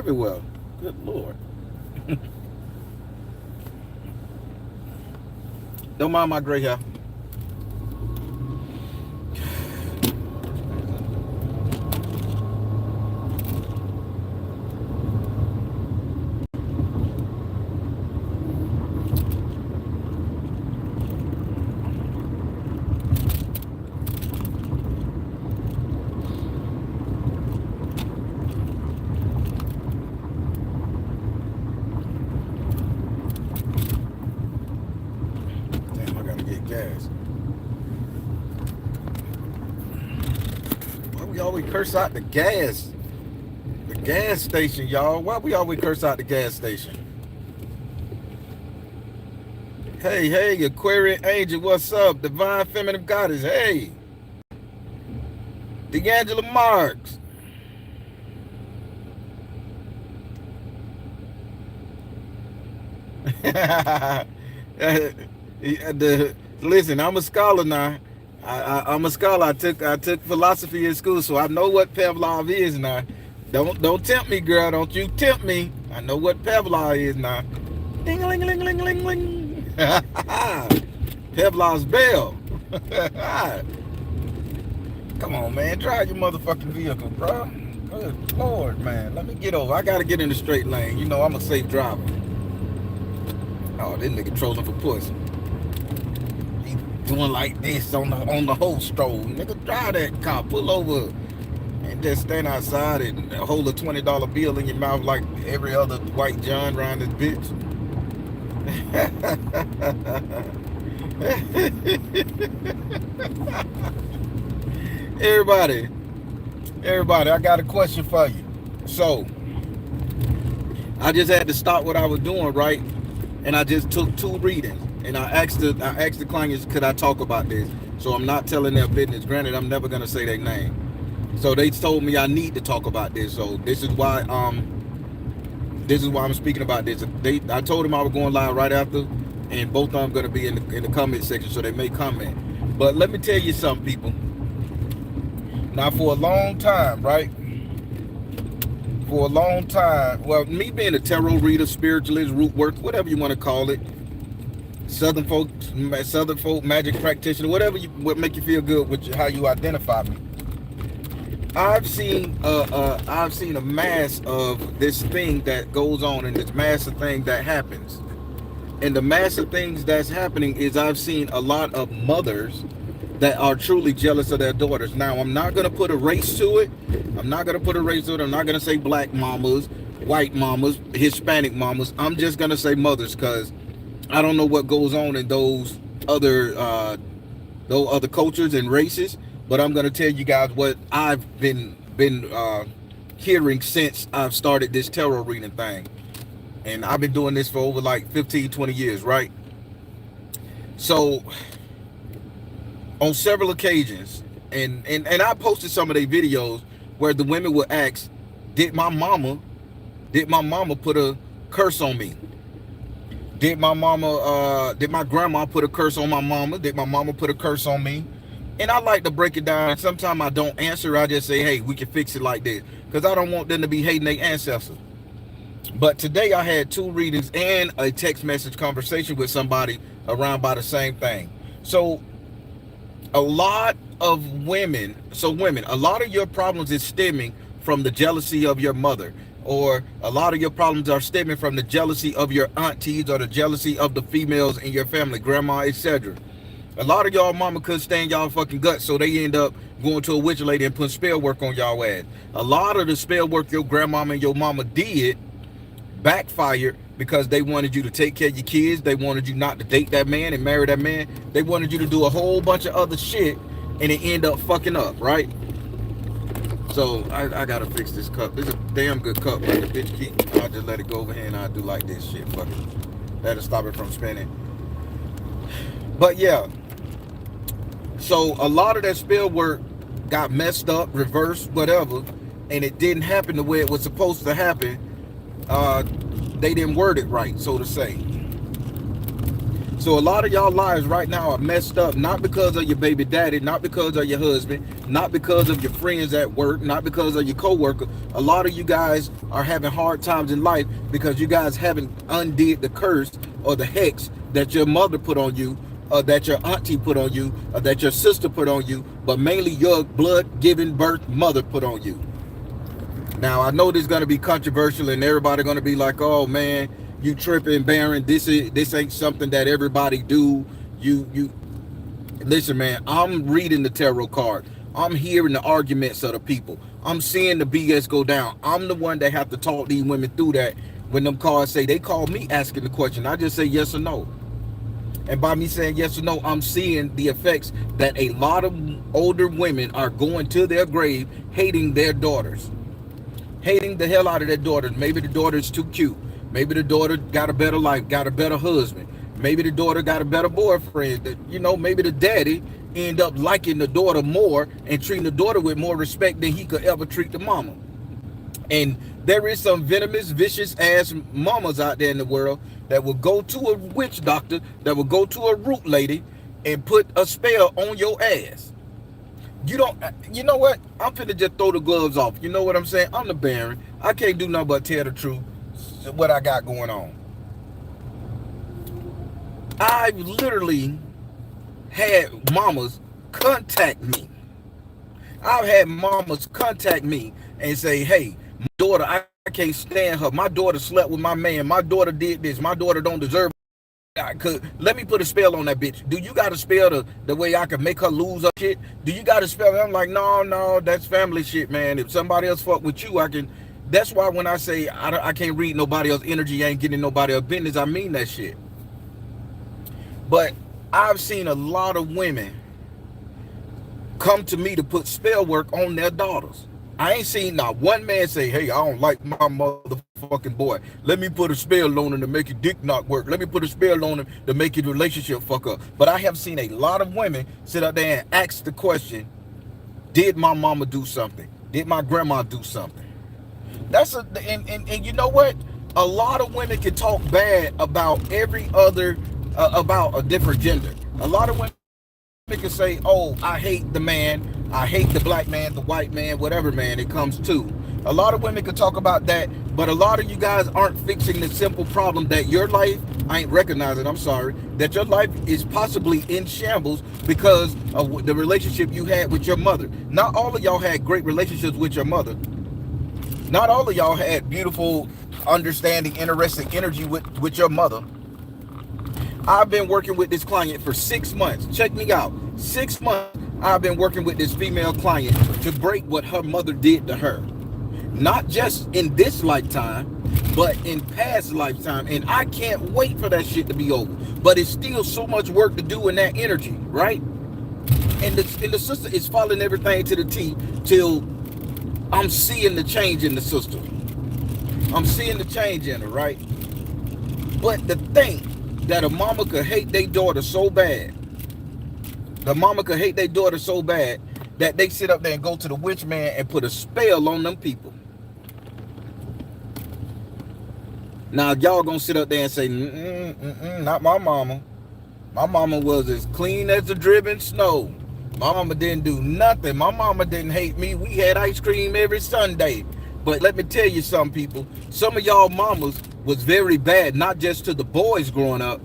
everywhere. Good Lord. Don't mind my gray hair. Damn, I gotta get gas. Why we always curse out the gas? The gas station, y'all. Why we always curse out the gas station? Hey, Aquarian Angel, what's up? Divine Feminine Goddess, hey. D'Angela Marks. Listen, I'm a scholar now. I'm a scholar. I took philosophy in school, so I know what Pavlov is now. Don't tempt me, girl. Don't you tempt me. I know what Pavlov is now. Ding a ling ling ling ling ling. Pavlov's bell. Come on, man. Drive your motherfucking vehicle, bro. Good Lord, man. Let me get over. I gotta get in the straight lane. You know I'm a safe driver. Oh, this nigga trolling for pussy. He doing like this on the whole stroll. Nigga, drive that car. Pull over. And just stand outside and hold a $20 bill in your mouth like every other white John around this bitch. Everybody, I got a question for you. So, I just had to stop what I was doing, right? And I just took 2 readings. And I asked the clients, could I talk about this? So I'm not telling their business. Granted, I'm never gonna say their name. So they told me I need to talk about this. So this is why I'm speaking about this. I told them I was going live right after, and both of them gonna be in the comment section, so they may comment. But let me tell you something, people. Now, for a long time, right? For a long time, well, me being a tarot reader, spiritualist, root work, whatever you want to call it, Southern folk magic practitioner, whatever what make you feel good with how you identify me. I've seen a mass of this thing that goes on, and this massive thing that happens. And the massive things that's happening is I've seen a lot of mothers that are truly jealous of their daughters. Now, I'm not going to put a race to it. I'm not going to say black mamas, white mamas, Hispanic mamas. I'm just going to say mothers, because I don't know what goes on in those other cultures and races. But I'm going to tell you guys what I've been hearing since I've started this tarot reading thing. And I've been doing this for over like 15, 20 years, right? So, on several occasions, and I posted some of their videos where the women would ask, did my mama put a curse on me? Did my grandma put a curse on my mama? Did my mama put a curse on me? And I like to break it down. Sometimes I don't answer. I just say, hey, we can fix it like this, because I don't want them to be hating their ancestors. But today I had 2 readings and a text message conversation with somebody around by the same thing. So a lot of women, a lot of your problems is stemming from the jealousy of your mother, or a lot of your problems are stemming from the jealousy of your aunties, or the jealousy of the females in your family, grandma, etc. A lot of y'all mama couldn't stand y'all fucking guts, so they end up going to a witch lady and putting spell work on y'all ass. A lot of the spell work your grandmama and your mama did backfired, because they wanted you to take care of your kids. They wanted you not to date that man and marry that man. They wanted you to do a whole bunch of other shit, and it end up fucking up, right? So I gotta fix this cup. This is a damn good cup, but the bitch I'll just let it go over here and I'll do like this shit. Fuck it. That'll stop it from spinning. But yeah. So a lot of that spell work got messed up, reversed, whatever, and it didn't happen the way it was supposed to happen. They didn't word it right, so to say. So a lot of y'all lives right now are messed up, not because of your baby daddy, not because of your husband, not because of your friends at work, not because of your coworker. A lot of you guys are having hard times in life because you guys haven't undid the curse or the hex that your mother put on you, or that your auntie put on you, or that your sister put on you, but mainly your blood-giving birth mother put on you. Now, I know this is going to be controversial and everybody going to be like, oh man, you tripping, Baron. This ain't something that everybody do. You listen, man, I'm reading the tarot card. I'm hearing the arguments of the people. I'm seeing the BS go down. I'm the one that have to talk these women through that. When them cards say, they call me asking the question, I just say yes or no. And by me saying yes or no, I'm seeing the effects that a lot of older women are going to their grave hating their daughters. Hating the hell out of their daughters. Maybe the daughter's too cute. Maybe the daughter got a better life, got a better husband. Maybe the daughter got a better boyfriend. You know, maybe the daddy end up liking the daughter more and treating the daughter with more respect than he could ever treat the mama. And there is some venomous, vicious ass mamas out there in the world that will go to a witch doctor, that will go to a root lady and put a spell on your ass. You know what? I'm finna just throw the gloves off. You know what I'm saying? I'm the Baron. I can't do nothing but tell the truth, what I got going on. I've literally had mamas contact me. I've had mamas contact me and say, hey, my daughter, I can't stand her. My daughter slept with my man. My daughter did this. My daughter don't deserve. Let me put a spell on that bitch. Do you got a spell the way I can make her lose her shit? Do you got a spell? I'm like, no, that's family shit, man. If somebody else fuck with you, I can. That's why when I say I can't read nobody else's energy, I ain't getting nobody else's business, I mean that shit. But I've seen a lot of women come to me to put spell work on their daughters. I ain't seen not one man say, hey, I don't like my motherfucking boy. Let me put a spell on him to make your dick not work. Let me put a spell on him to make your relationship fuck up. But I have seen a lot of women sit out there and ask the question, did my mama do something? Did my grandma do something? That's and you know what? A lot of women can talk bad about every other, about a different gender. A lot of women can say, oh, I hate the man, I hate the black man, the white man, whatever man it comes to. A lot of women can talk about that, but a lot of you guys aren't fixing the simple problem that your life, I ain't recognizing, I'm sorry, that your life is possibly in shambles because of the relationship you had with your mother. Not all of y'all had great relationships with your mother. Not all of y'all had beautiful, understanding, interesting energy with your mother. I've been working with this client for 6 months. Check me out. 6 months I've been working with this female client to break what her mother did to her. Not just in this lifetime, but in past lifetime. And I can't wait for that shit to be over. But it's still so much work to do in that energy, right? And the sister is following everything to the T till I'm seeing the change in the sister. I'm seeing the change in her, right? But the thing that a mama could hate their daughter so bad, the mama could hate their daughter so bad that they sit up there and go to the witch man and put a spell on them people. Now y'all gonna sit up there and say, not my mama. My mama was as clean as the driven snow. My mama didn't do nothing. My mama didn't hate me. We had ice cream every Sunday. But let me tell you something, people. Some of y'all mamas was very bad, not just to the boys growing up.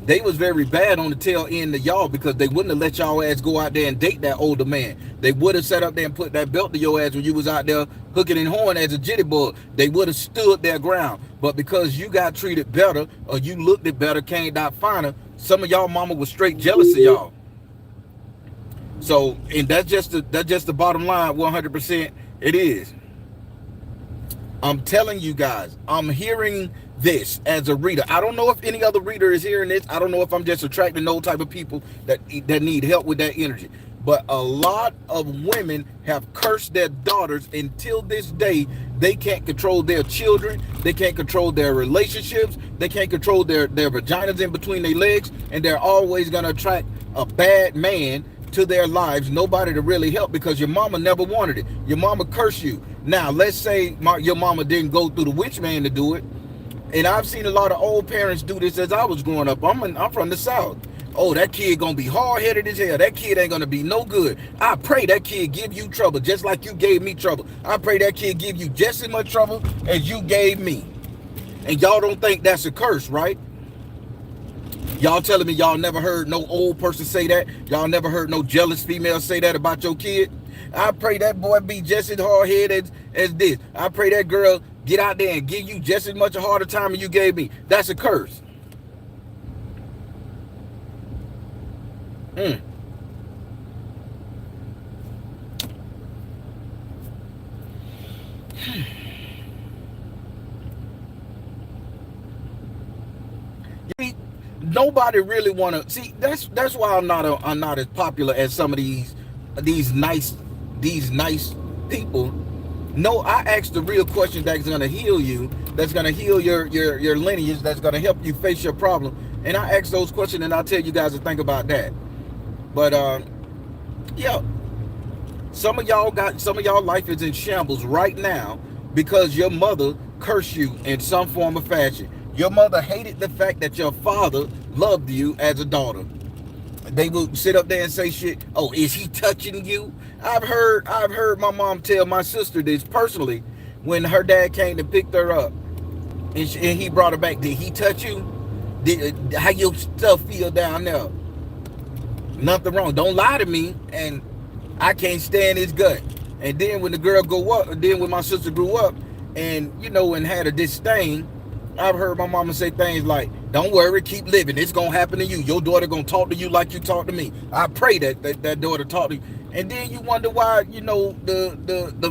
They was very bad on the tail end of y'all because they wouldn't have let y'all ass go out there and date that older man. They would have sat up there and put that belt to your ass when you was out there hooking and horn as a jittybug. They would have stood their ground. But because you got treated better or you looked it better, came out finer, some of y'all mama was straight jealous of y'all. So, and that's just the bottom line, 100%. It is. I'm telling you guys, I'm hearing this as a reader. I don't know if any other reader is hearing this. I don't know if I'm just attracting those type of people that need help with that energy. But a lot of women have cursed their daughters until this day. They can't control their children. They can't control their relationships. They can't control their vaginas in between their legs. And they're always going to attract a bad man to their lives, nobody to really help because your mama never wanted it. Your mama cursed you. Now, let's say your mama didn't go through the witch man to do it. And I've seen a lot of old parents do this as I was growing up. I'm from the South. Oh, that kid gonna be hard-headed as hell. That kid ain't gonna be no good. I pray that kid give you trouble just like you gave me trouble. I pray that kid give you just as much trouble as you gave me. And y'all don't think that's a curse, right? Y'all telling me y'all never heard no old person say that? Y'all never heard no jealous female say that about your kid? I pray that boy be just as hard-headed as this. I pray that girl get out there and give you just as much a harder time as you gave me. That's a curse. Nobody really want to see. That's why I'm not as popular as some of these nice people. No, I ask the real question that's gonna heal you, that's gonna heal your lineage, that's gonna help you face your problem. And I ask those questions, and I'll tell you guys to think about that. But yeah, some of y'all life is in shambles right now because your mother cursed you in some form or fashion. Your mother hated the fact that your father loved you as a daughter. They will sit up there and say shit. Oh, is he touching you? I've heard my mom tell my sister this personally when her dad came to pick her up, and he brought her back. Did he touch you? How your stuff feel down there? Nothing wrong. Don't lie to me. And I can't stand his gut. And then when the girl then when my sister grew up, and and had a disdain, I've heard my mama say things like, don't worry, keep living. It's going to happen to you. Your daughter going to talk to you like you talk to me. I pray that daughter talk to you. And then you wonder why, the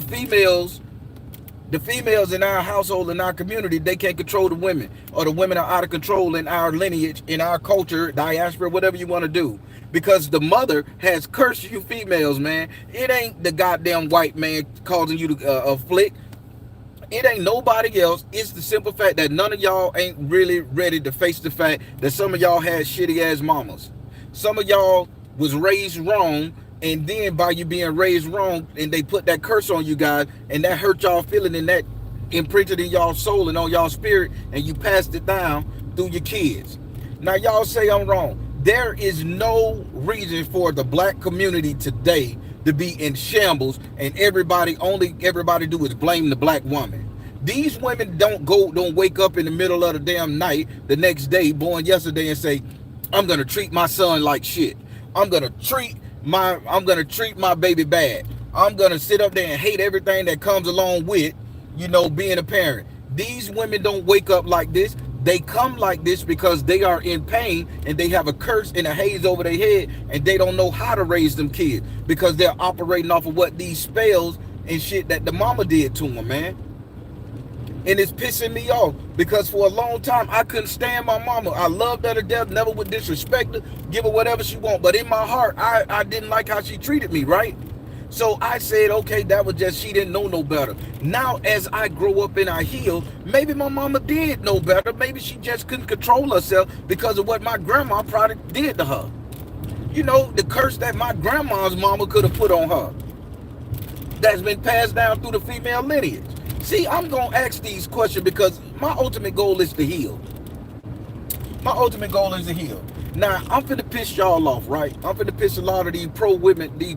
females in our household, in our community, they can't control the women. Or the women are out of control in our lineage, in our culture, diaspora, whatever you want to do. Because the mother has cursed you females, man. It ain't the goddamn white man causing you to afflict. It ain't nobody else. It's the simple fact that none of y'all ain't really ready to face the fact that some of y'all had shitty ass mamas. Some of y'all was raised wrong, and then by you being raised wrong, and they put that curse on you guys, and that hurt y'all feeling, and that imprinted in y'all soul and on y'all spirit, and you passed it down through your kids. Now y'all say I'm wrong. There is no reason for the black community today to be in shambles, and everybody do is blame the black woman. These women don't wake up in the middle of the damn night the next day, born yesterday, and say, I'm gonna treat my son like shit. I'm gonna treat my baby bad. I'm gonna sit up there and hate everything that comes along with, being a parent. These women don't wake up like this. They come like this because they are in pain and they have a curse and a haze over their head, and they don't know how to raise them kids because they're operating off of what these spells and shit that the mama did to them, man. And it's pissing me off because for a long time I couldn't stand my mama. I loved her to death, never would disrespect her, give her whatever she want. But in my heart, I didn't like how she treated me, right? So I said, okay, that was just, she didn't know no better. Now, as I grow up and I heal, maybe my mama did know better. Maybe she just couldn't control herself because of what my grandma probably did to her. The curse that my grandma's mama could have put on her. That's been passed down through the female lineage. See, I'm going to ask these questions because my ultimate goal is to heal. My ultimate goal is to heal. Now, I'm finna piss y'all off, right? I'm finna piss a lot of these pro-women, these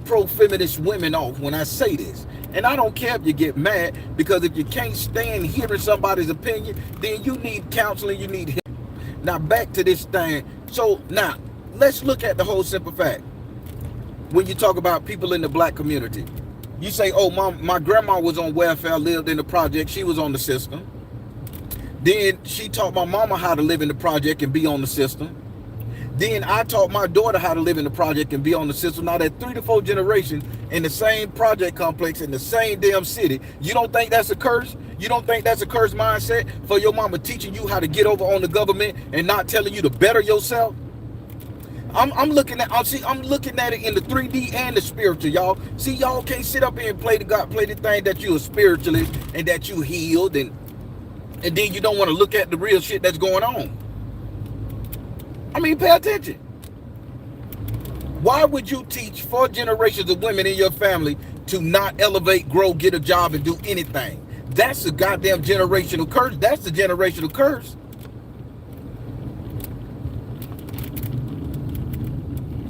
pro-feminist women off when I say this. And I don't care if you get mad, because if you can't stand hearing somebody's opinion, then you need counseling, you need help. Now, back to this thing. So, now, let's look at the whole simple fact. When you talk about people in the black community, you say, oh, my grandma was on welfare, lived in the project, she was on the system. Then she taught my mama how to live in the project and be on the system. Then I taught my daughter how to live in the project and be on the system. Now that 3 to 4 generations in the same project complex in the same damn city. You don't think that's a curse? You don't think that's a curse mindset for your mama teaching you how to get over on the government and not telling you to better yourself? I'm looking at it in the 3D and the spiritual, y'all. See, y'all can't sit up here and play the thing that you are spiritualist and that you healed, and then you don't want to look at the real shit that's going on. I mean, pay attention. Why would you teach 4 generations of women in your family to not elevate, grow, get a job, and do anything? That's a goddamn generational curse. That's the generational curse.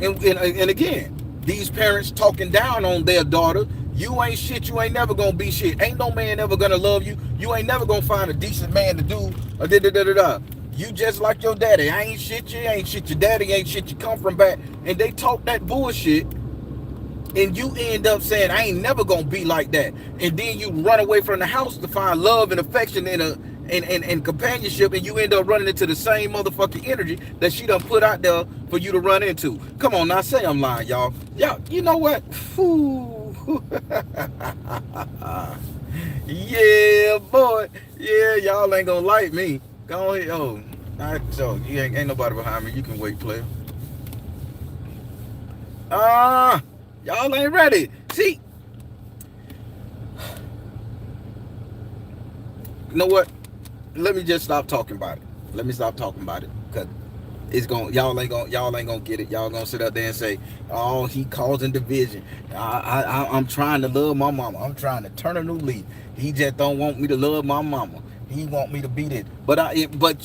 And again, these parents talking down on their daughter. You ain't shit. You ain't never gonna be shit. Ain't no man ever gonna love you. You ain't never gonna find a decent man to do a da da da da da. You just like your daddy. I ain't shit. You ain't shit. Your daddy ain't shit. You come from back. And they talk that bullshit. And you end up saying, I ain't never gonna be like that. And then you run away from the house to find love and affection and companionship, and you end up running into the same motherfucking energy that she done put out there for you to run into. Come on now, say I'm lying, y'all. Y'all, you know what? Yeah, boy. Yeah, y'all ain't gonna like me. Go ahead. Oh, so you ain't nobody behind me. You can wait, player. Y'all ain't ready. See, you know what? Let me just stop talking about it. Let me stop talking about it, cause it's going. Y'all ain't gonna get it. Y'all gonna sit up there and say, "Oh, he causing division." I'm trying to love my mama. I'm trying to turn a new leaf. He just don't want me to love my mama. He want me to beat it. But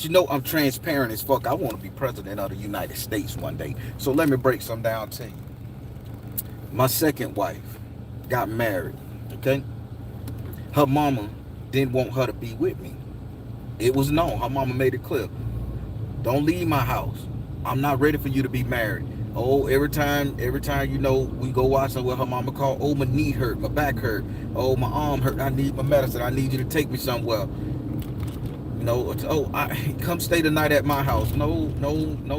you know, I'm transparent as fuck. I want to be president of the United States one day. So let me break some down to you. My second wife got married. Okay, her mama didn't want her to be with me. It was known. Her mama made it clear. Don't leave my house. I'm not ready for you to be married. Oh, every time, you know, we go watch somewhere, her mama call, oh, my knee hurt, my back hurt, oh, my arm hurt, I need my medicine, I need you to take me somewhere. You know, come stay the night at my house. No,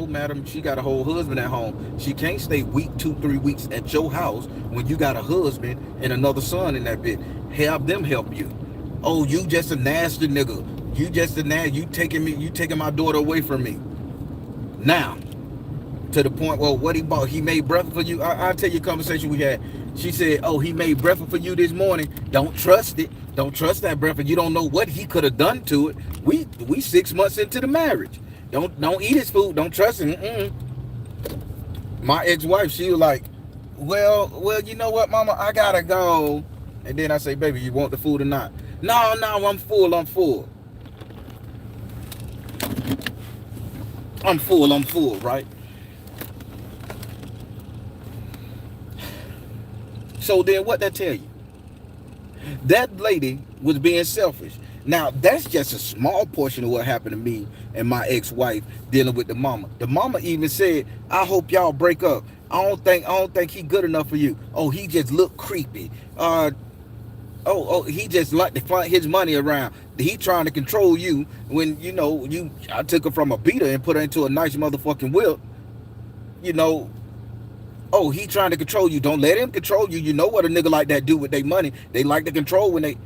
madam, she got a whole husband at home. She can't stay 2-3 weeks at your house when you got a husband and another son in that bit. Have them help you. Oh, you just a nasty nigga. You just a nasty, you taking my daughter away from me. Now, to the point, well, what he bought, he made breakfast for you. I'll tell you a conversation we had. She said, oh, he made breakfast for you this morning. Don't trust it. Don't trust that breakfast. You don't know what he could have done to it. We 6 months into the marriage. Don't eat his food. Don't trust him. My ex-wife, she was like, well, you know what, mama, I gotta go. And then I say, baby, you want the food or not? No, I'm full. I'm full, right? So then what that tell you? That lady was being selfish. Now, that's just a small portion of what happened to me and my ex-wife dealing with the mama. The mama even said, I hope y'all break up. I don't think he good enough for you. Oh, he just look creepy. He just like to flaunt his money around. He trying to control you when, you know, I took her from a beater and put her into a nice motherfucking whip. You know, oh, he trying to control you. Don't let him control you. You know what a nigga like that do with their money. They like to control when they...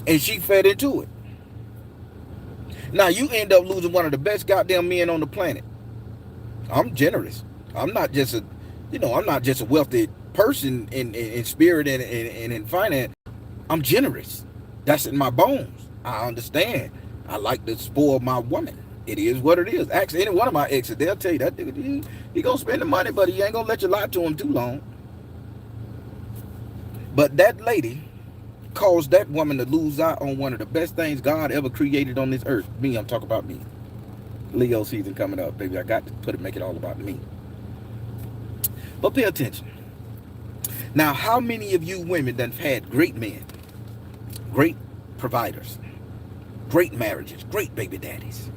And she fed into it. Now, you end up losing one of the best goddamn men on the planet. I'm generous. I'm not just a wealthy person in spirit and in finance. I'm generous. That's in my bones. I understand. I like to spoil my woman. It is what it is. Ask any one of my exes, they'll tell you that he gonna spend the money, but he ain't gonna let you lie to him too long. But that lady caused that woman to lose out on one of the best things God ever created on this earth. Me, I'm talking about me. Leo season coming up, baby. I got to make it all about me. But pay attention. Now, how many of you women that have had great men, great providers, great marriages, great baby daddies,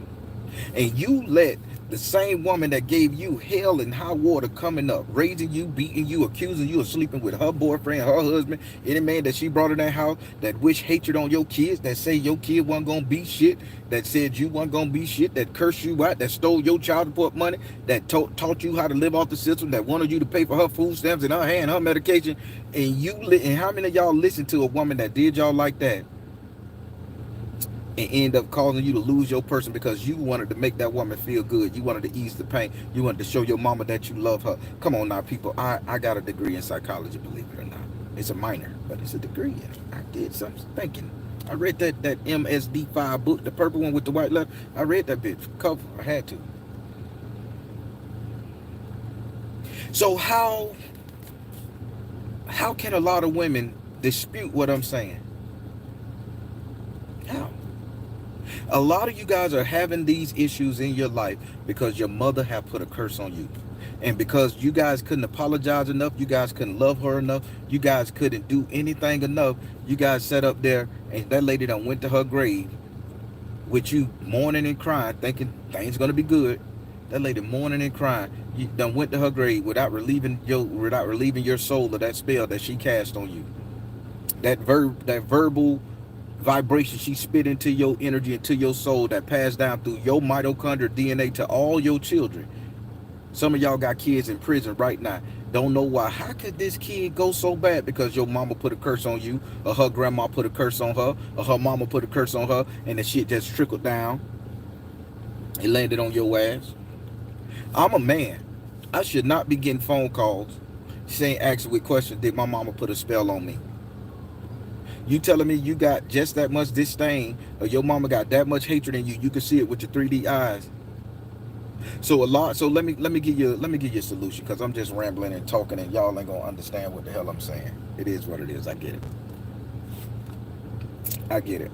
and you let the same woman that gave you hell and high water coming up, raising you, beating you, accusing you of sleeping with her boyfriend, her husband, any man that she brought in that house, that wish hatred on your kids, that say your kid wasn't gonna be shit, that said you wasn't gonna be shit, that cursed you out, that stole your child support money, that taught you how to live off the system, that wanted you to pay for her food stamps and her hand, her medication, and how many of y'all listen to a woman that did y'all like that and end up causing you to lose your person because you wanted to make that woman feel good. You wanted to ease the pain. You wanted to show your mama that you love her. Come on now, people. I got a degree in psychology, believe it or not. It's a minor, but it's a degree. I did some thinking. I read that MSD5 book, the purple one with the white letter. I read that bit cover. I had to. So how can a lot of women dispute what I'm saying? A lot of you guys are having these issues in your life because your mother have put a curse on you. And because you guys couldn't apologize enough, you guys couldn't love her enough, you guys couldn't do anything enough, you guys sat up there and that lady done went to her grave with you mourning and crying, thinking things gonna be good. That lady mourning and crying, you done went to her grave without relieving your soul of that spell that she cast on you. That verbal vibration she spit into your energy, into your soul, that passed down through your mitochondrial DNA to all your children. Some of y'all got kids in prison right now. Don't know why. How could this kid go so bad? Because your mama put a curse on you, or her grandma put a curse on her, or her mama put a curse on her, and the shit just trickled down. It landed on your ass. I'm a man. I should not be getting phone calls saying, asking with questions, did my mama put a spell on me? You telling me you got just that much disdain, or your mama got that much hatred in you, you can see it with your 3D eyes. So let me give you a solution, because I'm just rambling and talking and y'all ain't gonna understand what the hell I'm saying. It is what it is. I get it. I get it.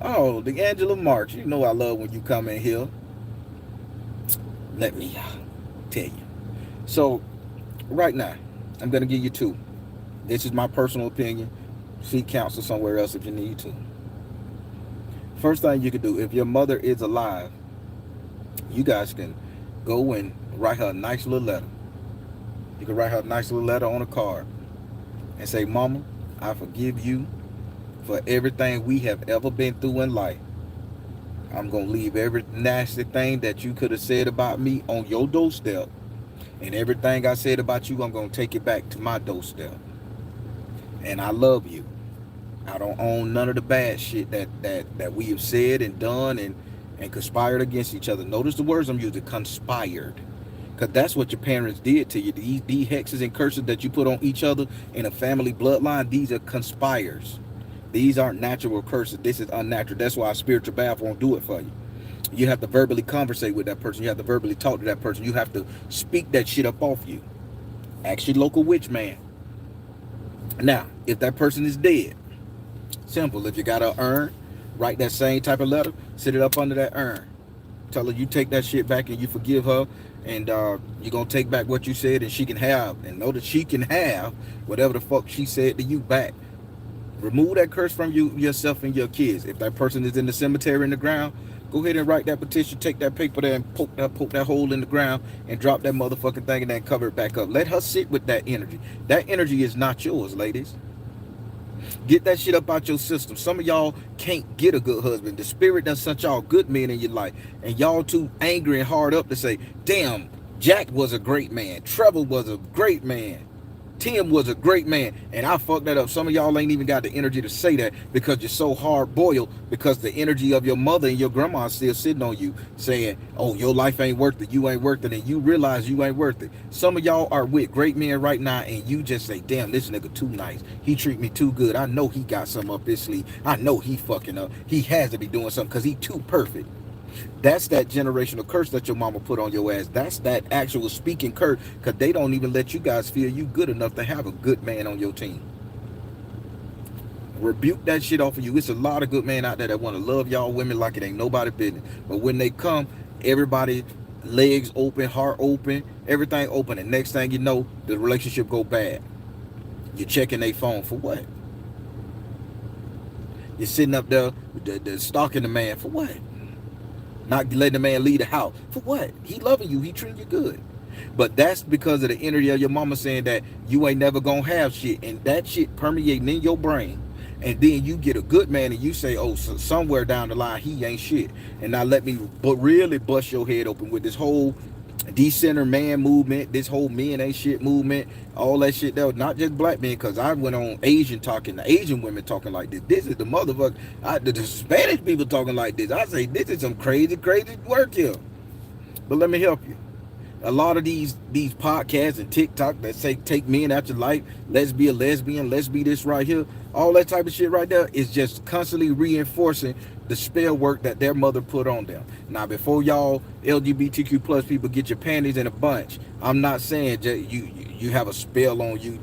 Oh, the Angela March. You know I love when you come in here. Let me tell you. So right now, I'm gonna give you two. This is my personal opinion. Seek counsel somewhere else if you need to. First thing you can do, if your mother is alive, you guys can go and write her a nice little letter. You can write her a nice little letter on a card and say, Mama, I forgive you for everything we have ever been through in life. I'm going to leave every nasty thing that you could have said about me on your doorstep. And everything I said about you, I'm going to take it back to my doorstep. And I love you. I don't own none of the bad shit that we have said and done and conspired against each other. Notice the words I'm using, conspired. Because that's what your parents did to you. These hexes and curses that you put on each other in a family bloodline, these are conspires. These aren't natural curses. This is unnatural. That's why a spiritual bath won't do it for you. You have to verbally conversate with that person. You have to verbally talk to that person. You have to speak that shit up off you. Ask your local witch man. Now, if that person is dead, simple. If you got an urn, write that same type of letter, sit it up under that urn. Tell her you take that shit back and you forgive her, and you're going to take back what you said, and she can have, and know that she can have whatever the fuck she said to you back. Remove that curse from you, yourself, and your kids. If that person is in the cemetery in the ground, go ahead and write that petition, take that paper there and poke that hole in the ground and drop that motherfucking thing and then cover it back up. Let her sit with that energy. That energy is not yours, ladies. Get that shit up out your system. Some of y'all can't get a good husband. The spirit done sent y'all good men in your life, and y'all too angry and hard up to say, damn, Jack was a great man. Trevor was a great man. Tim was a great man, and I fucked that up. Some of y'all ain't even got the energy to say that because you're so hard boiled, because the energy of your mother and your grandma is still sitting on you saying, oh, your life ain't worth it, you ain't worth it, and you realize you ain't worth it. Some of y'all are with great men right now, and you just say, damn, this nigga too nice, he treat me too good, I know he got something up his sleeve, I know he fucking up, he has to be doing something because he too perfect. That's that generational curse that your mama put on your ass. That's that actual speaking curse, because they don't even let you guys feel you good enough to have a good man on your team. Rebuke that shit off of you. It's a lot of good men out there that want to love y'all women like it ain't nobody business. But when they come, everybody legs open, heart open, everything open. And next thing you know, the relationship go bad. You're checking their phone for what? You're sitting up there stalking the man for what? Not letting the man leave the house. For what? He loving you. He treating you good. But that's because of the energy of your mama saying that you ain't never gonna have shit. And that shit permeating in your brain. And then you get a good man and you say, oh, so somewhere down the line, he ain't shit. And now let me really bust your head open with this whole decenter man movement, this whole men ain't shit movement, all that shit. That was not just black men, because I went on Asian talking, the Asian women talking like this. This is the motherfucker, the Spanish people talking like this. I say, this is some crazy work here. But let me help you. A lot of these podcasts and TikTok that say take men out your life, let's be a lesbian, let's be this right here, all that type of shit right there is just constantly reinforcing the spell work that their mother put on them. Now, before y'all LGBTQ plus people get your panties in a bunch, I'm not saying that you have a spell on you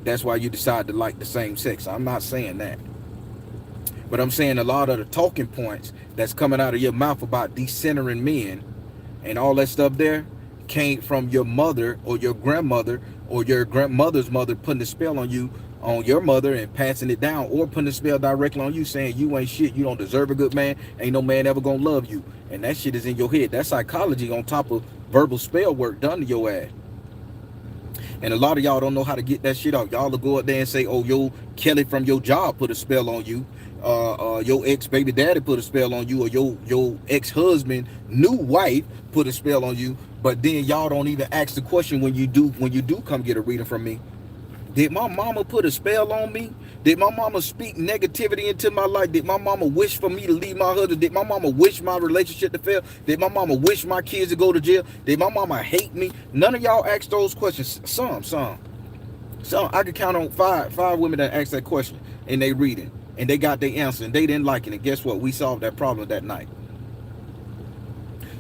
that's why you decide to like the same sex. I'm not saying that. But I'm saying a lot of the talking points that's coming out of your mouth about decentering men and all that stuff there came from your mother or your grandmother or your grandmother's mother putting a spell on you, on your mother, and passing it down, or putting a spell directly on you saying you ain't shit, you don't deserve a good man, ain't no man ever gonna love you. And that shit is in your head. That's psychology on top of verbal spell work done to your ass. And a lot of y'all don't know how to get that shit out. Y'all will go up there and say, oh, yo, Kelly from your job put a spell on you. Your ex-baby daddy put a spell on you, or your ex-husband, new wife put a spell on you. But then y'all don't even ask the question when you do come get a reading from me. Did my mama put a spell on me? Did my mama speak negativity into my life? Did my mama wish for me to leave my husband? Did my mama wish my relationship to fail? Did my mama wish my kids to go to jail? Did my mama hate me? None of y'all ask those questions. Some. I could count on five women that asked that question, and they reading, and they got their answer, and they didn't like it. And guess what? We solved that problem that night.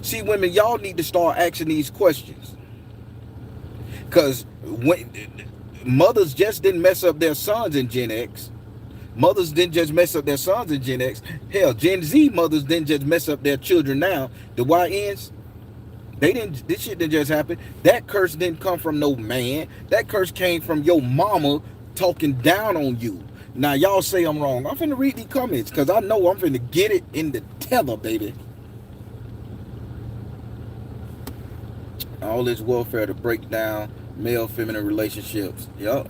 See, women, y'all need to start asking these questions, because when mothers just didn't mess up their sons in Gen X. Mothers didn't just mess up their sons in Gen X. Hell, Gen Z mothers didn't just mess up their children now. The YNs, this shit didn't just happen. That curse didn't come from no man. That curse came from your mama talking down on you. Now, y'all say I'm wrong. I'm finna read these comments, because I know I'm finna get it in the tether, baby. All this welfare to break down male-feminine relationships. Yup.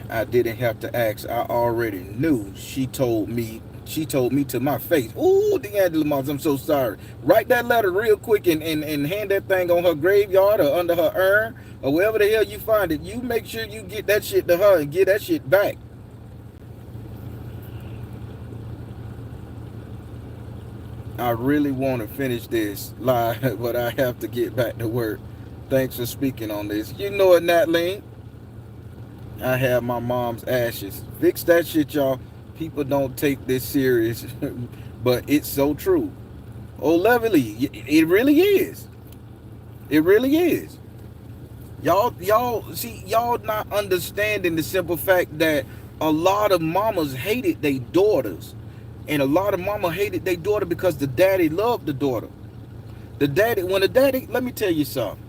I didn't have to ask. I already knew. She told me to my face. Ooh, D'Angela Moss, I'm so sorry. Write that letter real quick and hand that thing on her graveyard or under her urn or wherever the hell you find it. You make sure you get that shit to her and get that shit back. I really want to finish this live, but I have to get back to work. Thanks for speaking on this. You know it, Natalie. I have my mom's ashes. Fix that shit, y'all. People don't take this serious, but it's so true. Oh, lovely. It really is. It really is. Y'all see, y'all not understanding the simple fact that a lot of mamas hated their daughters. And a lot of mama hated their daughter because the daddy loved the daughter. Let me tell you something.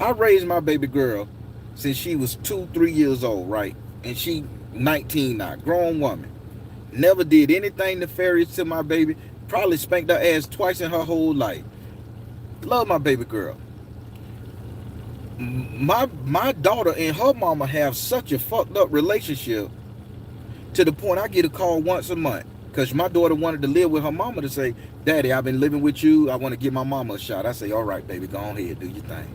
I raised my baby girl since she was 2-3 years old, right? And she 19 now, grown woman. Never did anything nefarious to my baby. Probably spanked her ass twice in her whole life. Love my baby girl. My daughter and her mama have such a fucked up relationship to the point I get a call once a month. Because my daughter wanted to live with her mama to say, Daddy, I've been living with you. I want to give my mama a shot. I say, all right, baby, go on ahead, do your thing.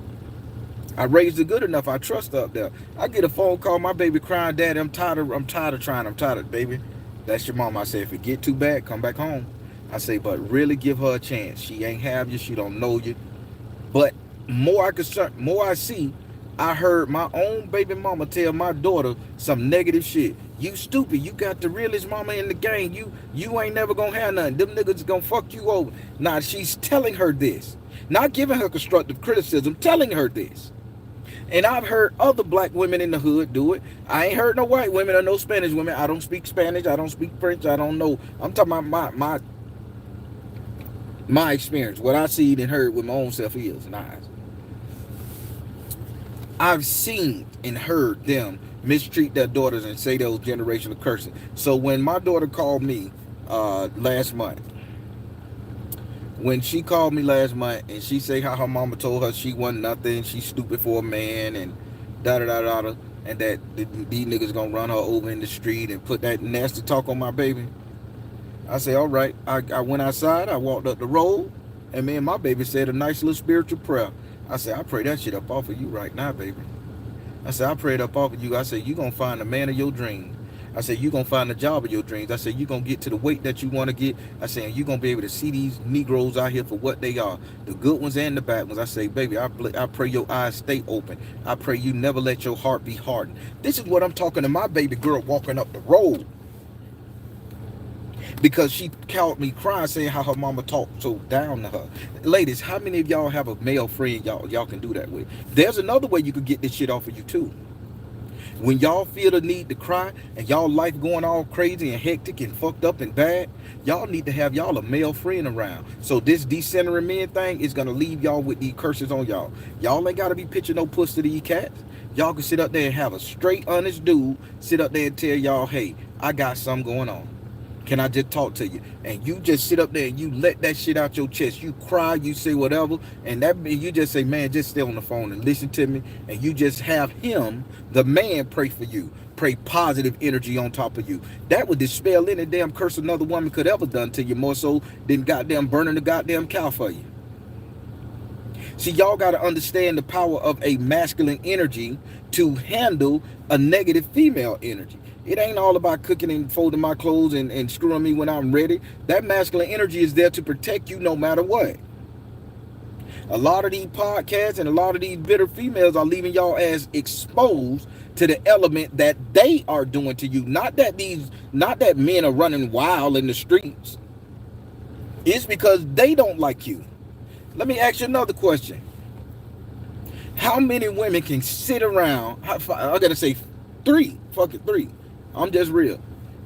I raised her good enough. I trust her up there. I get a phone call, my baby crying, Daddy, I'm tired of trying, baby. That's your mama. I say, if it get too bad, come back home. I say, but really give her a chance. She ain't have you. She don't know you. But more I see, I heard my own baby mama tell my daughter some negative shit. You stupid. You got the realest mama in the game. You ain't never gonna have nothing. Them niggas gonna fuck you over. Now, she's telling her this. Not giving her constructive criticism, telling her this. And I've heard other black women in the hood do it. I ain't heard no white women or no Spanish women. I don't speak Spanish. I don't speak French. I don't know. I'm talking about my experience. What I seen and heard with my own self ears and eyes. I've seen and heard them mistreat their daughters and say those generational cursing. So when my daughter called me last month, and she say how her mama told her she wasn't nothing, she's stupid for a man, and da-da-da-da-da, and that these niggas gonna run her over in the street and put that nasty talk on my baby, I say, all right. I went outside, I walked up the road, and me and my baby said a nice little spiritual prayer. I said, I pray that shit up off of you right now, baby. I said, I pray it up off of you. I said, you going to find the man of your dreams. I said, you going to find the job of your dreams. I said, you going to get to the weight that you want to get. I said, you going to be able to see these Negroes out here for what they are, the good ones and the bad ones. I say, baby, I pray your eyes stay open. I pray you never let your heart be hardened. This is what I'm talking to my baby girl walking up the road. because she called me crying saying how her mama talked so down to her. Ladies, how many of y'all have a male friend y'all can do that with? There's another way you could get this shit off of you too. When y'all feel the need to cry and y'all life going all crazy and hectic and fucked up and bad, y'all need to have y'all a male friend around. So this decentering men thing is gonna leave y'all with these curses on y'all. Y'all ain't gotta be pitching no puss to these cats. Y'all can sit up there and have a straight honest dude sit up there and tell y'all, hey, I got something going on. Can I just talk to you? And you just sit up there and you let that shit out your chest. You cry, you say whatever, and you just say, man, just stay on the phone and listen to me. And you just have him, the man, pray for you. Pray positive energy on top of you. That would dispel any damn curse another woman could ever done to you, more so than goddamn burning the goddamn cow for you. See, y'all got to understand the power of a masculine energy to handle a negative female energy. It ain't all about cooking and folding my clothes and screwing me when I'm ready. That masculine energy is there to protect you no matter what. A lot of these podcasts and a lot of these bitter females are leaving y'all as exposed to the element that they are doing to you. Not that men are running wild in the streets. It's because they don't like you. Let me ask you another question. How many women can sit around? I gotta say three. Fuck it, three. I'm just real.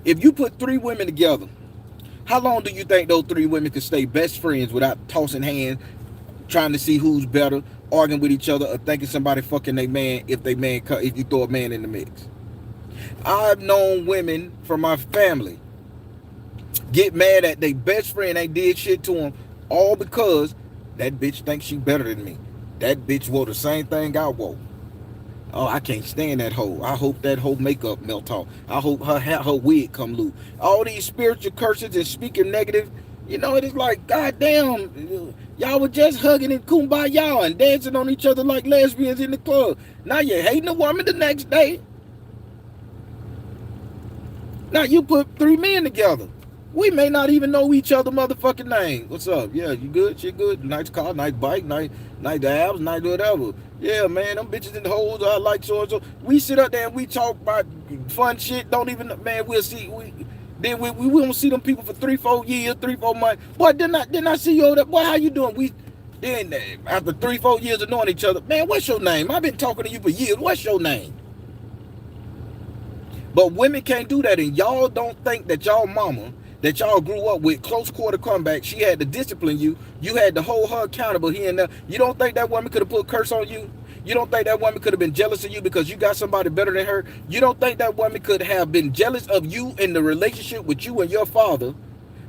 If you put three women together, how long do you think those three women could stay best friends without tossing hands, trying to see who's better, arguing with each other, or thinking somebody fucking their man if you throw a man in the mix? I've known women from my family get mad at their best friend they did shit to them, all because that bitch thinks she better than me. That bitch wore the same thing I wore. Oh, I can't stand that hoe. I hope that hoe makeup melt off. I hope her wig come loose. All these spiritual curses and speaking negative, it is like, goddamn, y'all were just hugging and kumbaya and dancing on each other like lesbians in the club. Now you're hating a woman the next day. Now you put three men together. We may not even know each other motherfucking name. What's up? Yeah, you good? Shit good? Nice car, nice bike, nice abs, nice whatever. Yeah, man, them bitches in the holes, I like so and so. We sit up there and we talk about fun shit. Don't even, man, we'll see. We won't see them people for 3-4 years, 3-4 months. Boy, didn't I see you over there? Boy, how you doing? Then after 3-4 years of knowing each other, man, what's your name? I've been talking to you for years. What's your name? But women can't do that, and y'all don't think that y'all mama that y'all grew up with, close quarter comeback, she had to discipline you. You had to hold her accountable here and there. You don't think that woman could have put a curse on you? You don't think that woman could have been jealous of you because you got somebody better than her? You don't think that woman could have been jealous of you in the relationship with you and your father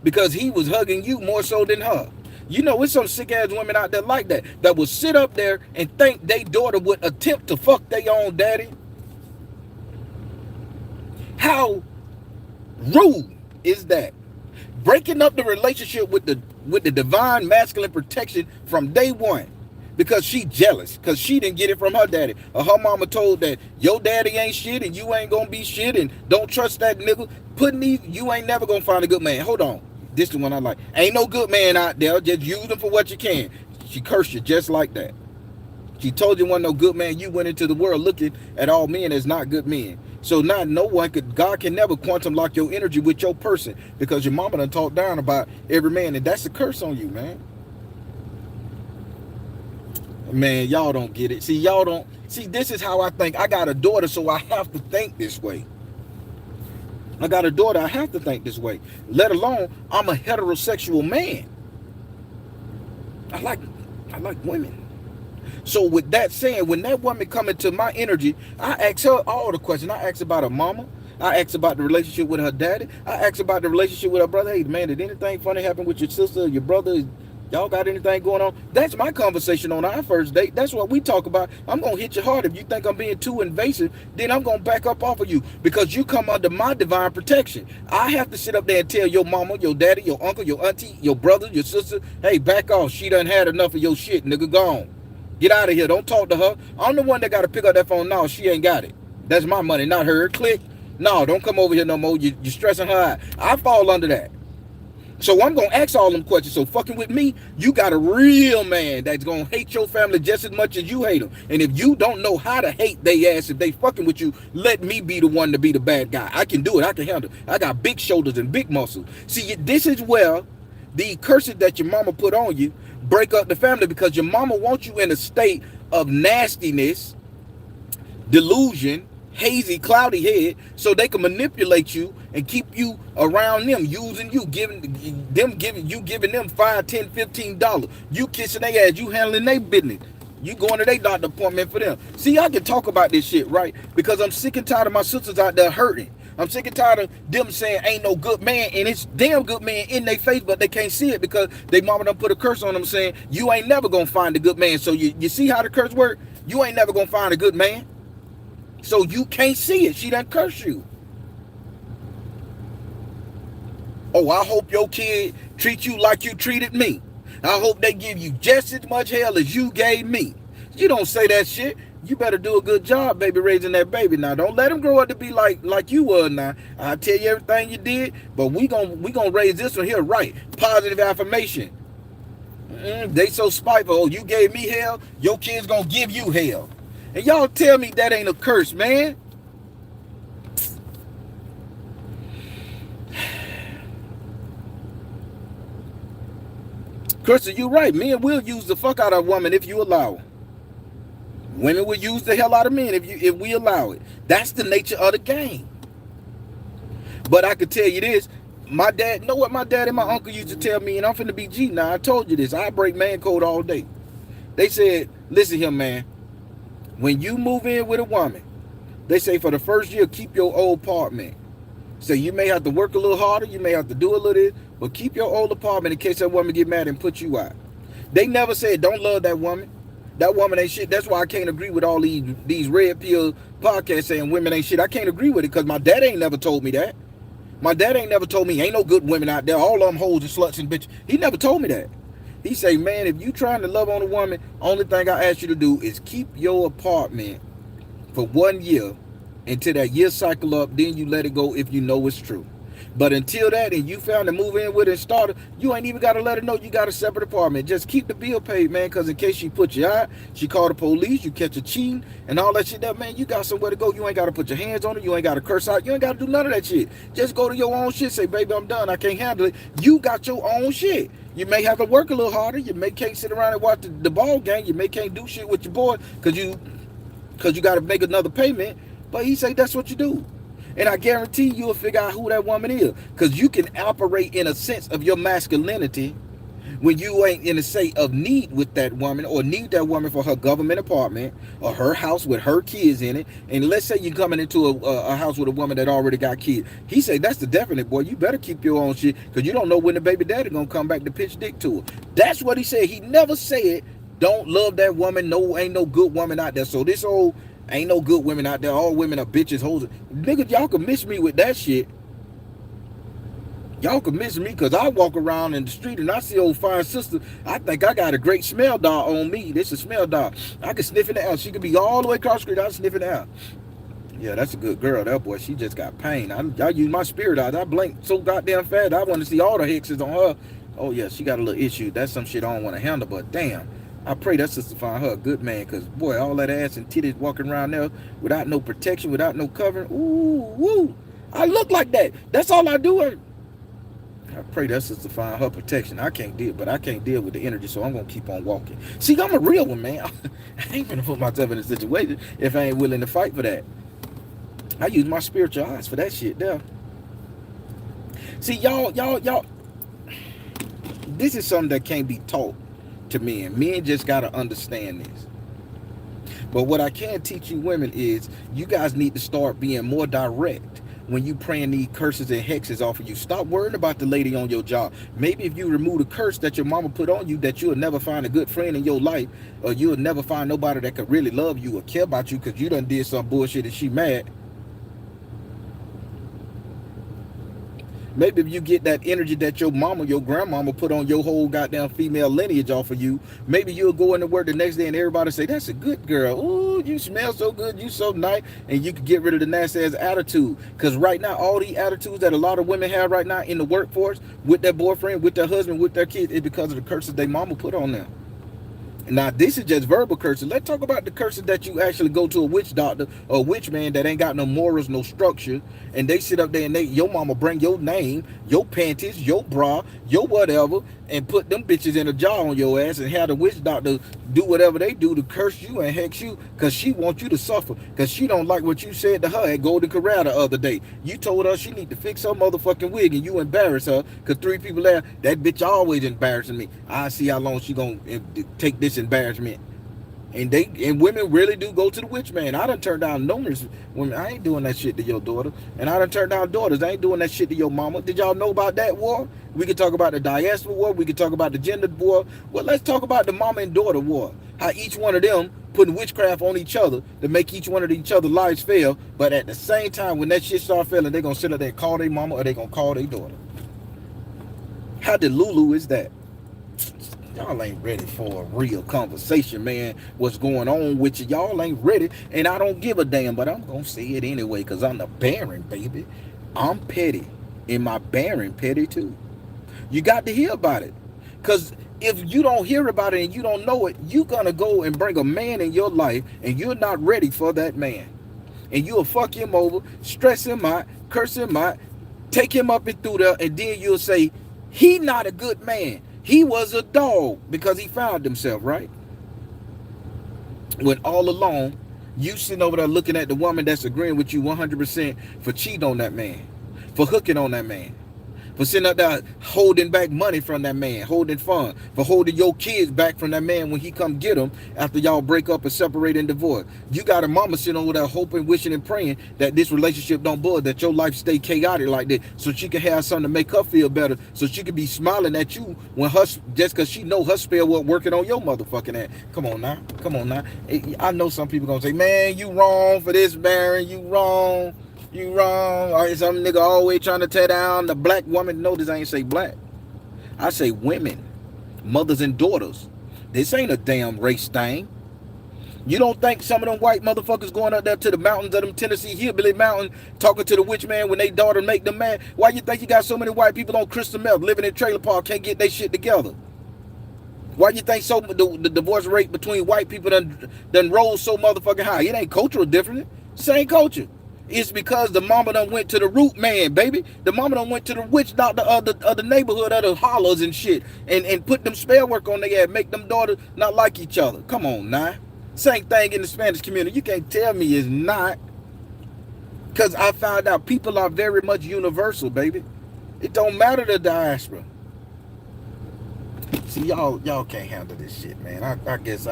because he was hugging you more so than her? It's some sick ass women out there like that will sit up there and think their daughter would attempt to fuck their own daddy. How rude is that? Breaking up the relationship with the divine masculine protection from day one because she jealous, because she didn't get it from her daddy, or her mama told that your daddy ain't shit and you ain't gonna be shit and don't trust that nigga. You ain't never gonna find a good man. Hold on, this is the one I like. Ain't no good man out there. Just use them for what you can. She cursed you just like that. She told you wasn't no good man. You went into the world looking at all men as not good men. So now God can never quantum lock your energy with your person because your mama done talked down about every man, and that's a curse on you, man. Man, y'all don't get it. See, this is how I think. I got a daughter, so I have to think this way. I got a daughter, I have to think this way. Let alone, I'm a heterosexual man. I like women. So with that saying, when that woman come into my energy, I ask her all the questions. I ask about her mama. I ask about the relationship with her daddy. I ask about the relationship with her brother. Hey, man, did anything funny happen with your sister or your brother? Y'all got anything going on? That's my conversation on our first date. That's what we talk about. I'm going to hit you hard. If you think I'm being too invasive, then I'm going to back up off of you because you come under my divine protection. I have to sit up there and tell your mama, your daddy, your uncle, your auntie, your brother, your sister, hey, back off. She done had enough of your shit, nigga. Gone. Get out of here. Don't talk to her. I'm the one that got to pick up that phone. No, she ain't got it. That's my money, not her. Click. No, don't come over here no more. You're stressing her out. I fall under that. So I'm gonna ask all them questions. So fucking with me, you got a real man that's gonna hate your family just as much as you hate them. And if you don't know how to hate they ass if they fucking with you, let me be the one to be the bad guy. I can do it. I can handle it. I got big shoulders and big muscles. See, this is where the curses that your mama put on you break up the family, because your mama wants you in a state of nastiness, delusion, hazy, cloudy head, so they can manipulate you and keep you around them, using you, giving them $5, $10, $15. You kissing their ass, you handling their business. You going to their doctor appointment for them. See, I can talk about this shit, right? Because I'm sick and tired of my sisters out there hurting. I'm sick and tired of them saying ain't no good man, and it's damn good man in their face, but they can't see it because they mama done put a curse on them saying you ain't never gonna find a good man. So you see how the curse work? You ain't never gonna find a good man. So you can't see it. She done curse you. Oh, I hope your kid treats you like you treated me. I hope they give you just as much hell as you gave me. You don't say that shit. You better do a good job, baby, raising that baby. Now, don't let him grow up to be like you were now. I'll tell you everything you did, but we gonna raise this one here right. Positive affirmation. They so spiteful. Oh, you gave me hell, your kid's gonna give you hell. And y'all tell me that ain't a curse, man. Crystal, you right. Men will use the fuck out of a woman if you allow it. Women will use the hell out of men if we allow it. That's the nature of the game. But I could tell you this. My dad, know what my dad and my uncle used to tell me, and I'm finna be G now. I told you this. I break man code all day. They said, listen here, man. When you move in with a woman, they say for the first year, keep your old apartment. So you may have to work a little harder, you may have to do a little this, but keep your old apartment in case that woman get mad and put you out. They never said don't love that woman. That woman ain't shit. That's why I can't agree with all these red pill podcasts saying women ain't shit. I can't agree with it because my dad ain't never told me that. My dad ain't never told me ain't no good women out there. All of them hoes and sluts and bitches. He never told me that. He say, man, if you trying to love on a woman, only thing I ask you to do is keep your apartment for 1 year until that year cycle up. Then you let it go if you know it's true. But until that, and you found to move in with it and start it, you ain't even got to let her know you got a separate apartment. Just keep the bill paid, man, because in case she put you out, she call the police, you catch her cheating, and all that shit, that man, you got somewhere to go. You ain't got to put your hands on her. You ain't got to curse out. You ain't got to do none of that shit. Just go to your own shit. Say, baby, I'm done. I can't handle it. You got your own shit. You may have to work a little harder. You may can't sit around and watch the ball game. You may can't do shit with your boy because you got to make another payment. But he say that's what you do. And I guarantee you'll figure out who that woman is. Because you can operate in a sense of your masculinity when you ain't in a state of need with that woman or need that woman for her government apartment or her house with her kids in it. And let's say you're coming into a house with a woman that already got kids. He said, that's the definite, boy. You better keep your own shit because you don't know when the baby daddy going to come back to pitch dick to her. That's what he said. He never said, don't love that woman. No, ain't no good woman out there. So this whole... ain't no good women out there. All women are bitches, hoes. Nigga, y'all can miss me with that shit. Y'all can miss me because I walk around in the street and I see old fine sister. I think I got a great smell dog on me. This is a smell dog. I can sniff in the air. She could be all the way across the street. I sniff in the air. Yeah, that's a good girl. That boy, she just got pain. I use my spirit out. I blinked so goddamn fast. I want to see all the hexes on her. Oh, yeah, she got a little issue. That's some shit I don't want to handle, but damn. I pray that sister find her a good man, because, boy, all that ass and titties walking around there without no protection, without no covering. Ooh, woo. I look like that. That's all I do. I pray that sister find her protection. I can't deal with the energy, so I'm going to keep on walking. See, I'm a real one, man. I ain't going to put myself in a situation if I ain't willing to fight for that. I use my spiritual eyes for that shit there. See, y'all, this is something that can't be taught to men. Men just got to understand this. But what I can teach you women is you guys need to start being more direct when you praying these curses and hexes off of you. Stop worrying about the lady on your job. Maybe if you remove the curse that your mama put on you, that you'll never find a good friend in your life, or you'll never find nobody that could really love you or care about you because you done did some bullshit and she mad. Maybe if you get that energy that your mama, your grandmama put on your whole goddamn female lineage off of you, maybe you'll go into work the next day and everybody say, that's a good girl. Ooh, you smell so good. You so nice. And you can get rid of the nasty ass attitude. Because right now, all the attitudes that a lot of women have right now in the workforce with their boyfriend, with their husband, with their kids, is because of the curses their mama put on them. Now, this is just verbal curses. Let's talk about the curses that you actually go to a witch doctor or a witch man that ain't got no morals, no structure, and they sit up there and your mama bring your name, your panties, your bra, your whatever, and put them bitches in a jar on your ass and have the witch doctor do whatever they do to curse you and hex you because she wants you to suffer because she don't like what you said to her at Golden Corral the other day. You told her she need to fix her motherfucking wig and you embarrass her because 3 people there, that bitch always embarrassing me. I see how long she gonna take this embarrassment. And women really do go to the witch man. I done turned down numerous women. I ain't doing that shit to your daughter. And I done turned down daughters. I ain't doing that shit to your mama. Did y'all know about that war? We could talk about the diaspora war. We could talk about the gender war. Well, let's talk about the mama and daughter war. How each one of them putting witchcraft on each other to make each one of each other's lives fail. But at the same time, when that shit start failing, they gonna sit up there and call their mama or they gonna call their daughter. How delulu is that? Y'all ain't ready for a real conversation, man. What's going on with you? Y'all ain't ready, and I don't give a damn, but I'm gonna say it anyway, because I'm the Baron, baby. I'm petty, and my Baron petty too. You got to hear about it, because if you don't hear about it and you don't know it, you're gonna go and bring a man in your life, and you're not ready for that man. And you'll fuck him over, stress him out, curse him out, take him up and through there, and then you'll say, he not a good man. He was a dog because he found himself, right? When all along, you sitting over there looking at the woman that's agreeing with you 100% for cheating on that man, for hooking on that man, for sitting up there holding back money from that man, holding funds, for holding your kids back from that man when he come get them after y'all break up and separate and divorce. You got a mama sitting over there hoping, wishing, and praying that this relationship don't bud, that your life stay chaotic like that, so she can have something to make her feel better, so she can be smiling at you when her, just because she know her spell wasn't working on your motherfucking ass. Come on now, come on now. I know some people gonna say, man, you wrong for this, Baron, you wrong. You wrong. Or some nigga always trying to tear down the black woman. Notice I ain't say black. I say women, mothers and daughters. This ain't a damn race thing. You don't think some of them white motherfuckers going up there to the mountains of them Tennessee hillbilly mountain talking to the witch man when they daughter make them mad? Why you think you got so many white people on Crystal Meth living in trailer park can't get their shit together? Why you think so the divorce rate between white people done rose so motherfucking high? It ain't cultural different. Same culture. It's because the mama done went to the root man, baby. The mama done went to the witch doctor of the neighborhood, of the hollers and shit, and put them spell work on their ass, make them daughters not like each other. Come on now. Same thing in the Spanish community. You can't tell me it's not. Because I found out people are very much universal, baby. It don't matter the diaspora. See, y'all can't handle this shit, man. I guess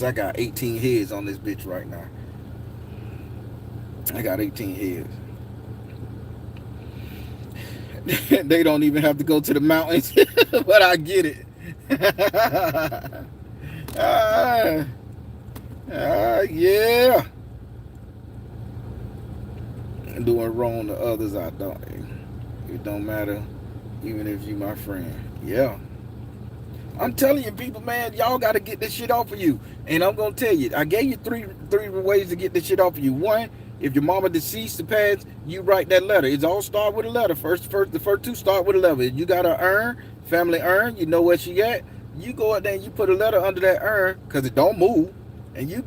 I got 18 heads on this bitch right now. I got 18 heads. They don't even have to go to the mountains, but I get it. Yeah. Doing wrong to others, I don't. It don't matter, even if you my friend. Yeah. I'm telling you, people, man, y'all got to get this shit off of you. And I'm going to tell you, I gave you three ways to get this shit off of you. One, if your mama deceased the past, you write that letter. It's all start with a letter. The first 2 start with a letter. You got an urn, family urn, you know where she at. You go out there and you put a letter under that urn, because it don't move. And you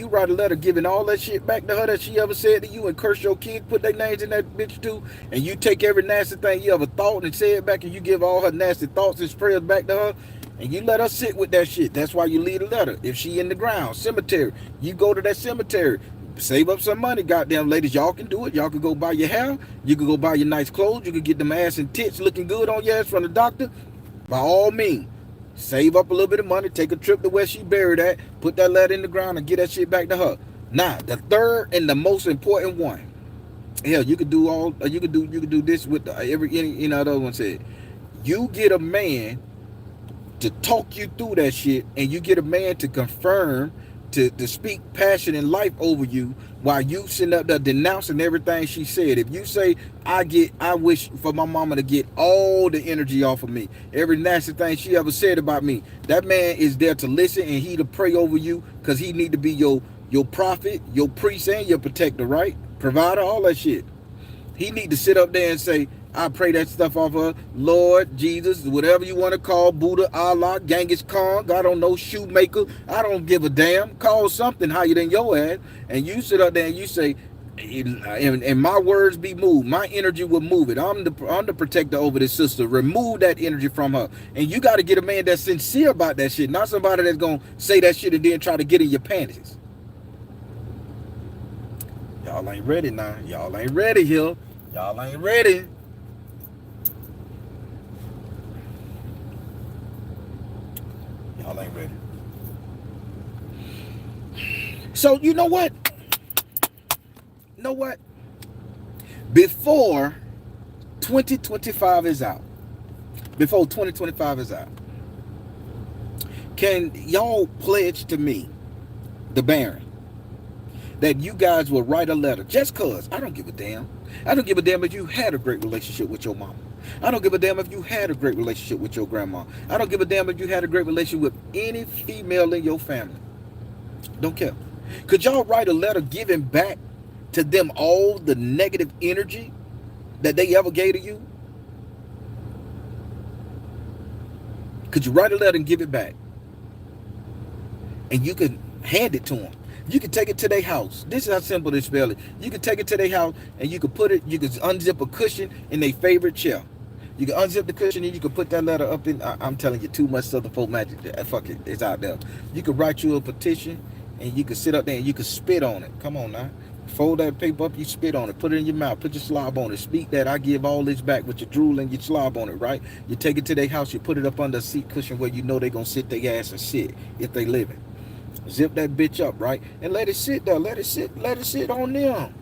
write a letter giving all that shit back to her that she ever said to you, and curse your kids, put their names in that bitch too. And you take every nasty thing you ever thought and say it back, and you give all her nasty thoughts and prayers back to her. And you let her sit with that shit. That's why you leave a letter. If she in the ground, cemetery, you go to that cemetery. Save up some money, goddamn ladies. Y'all can do it. Y'all can go buy your hair. You can go buy your nice clothes. You can get them ass and tits looking good on your ass from the doctor. By all means, save up a little bit of money. Take a trip to where she buried at. Put that letter in the ground and get that shit back to her. Now, the third and the most important one. Hell, you could do this with any other one said. You get a man to talk you through that shit, and you get a man to confirm to speak passion and life over you while you sitting up there denouncing everything she said. If you say, I wish for my mama to get all the energy off of me, every nasty thing she ever said about me, that man is there to listen, and he to pray over you, because he need to be your prophet, your priest, and your protector, right? Provider, all that shit. He need to sit up there and say, I pray that stuff off her. Lord, Jesus, whatever you want to call, Buddha, Allah, Genghis Khan, I don't know, shoemaker, I don't give a damn. Call something higher than your ass. And you sit up there and you say, and my words be moved. My energy will move it. I'm the protector over this sister. Remove that energy from her. And you got to get a man that's sincere about that shit, not somebody that's going to say that shit and then try to get in your panties. Y'all ain't ready now. Y'all ain't ready here. Y'all ain't ready. Y'all ain't ready. So you know what? You know what? Before 2025 is out, can y'all pledge to me, the Baron, that you guys will write a letter? Just cause I don't give a damn. I don't give a damn if you had a great relationship with your mama. I don't give a damn if you had a great relationship with your grandma. I don't give a damn if you had a great relationship with any female in your family. Don't care. Could y'all write a letter giving back to them all the negative energy that they ever gave to you? Could you write a letter and give it back? And you can hand it to them. You can take it to their house. This is how simple they spell it. You can take it to their house and you can put it, you can unzip a cushion in their favorite chair. You can unzip the cushion and you can put that letter up in, I'm telling you, too much Southern folk magic. Fuck it, it's out there. You can write you a petition and you can sit up there and you can spit on it. Come on now. Fold that paper up, you spit on it, put it in your mouth, put your slob on it, speak that I give all this back with your drool and your slob on it, right? You take it to their house, you put it up under a seat cushion where you know they're going to sit their ass and sit if they living. Zip that bitch up, right? And let it sit there. Let it sit on them.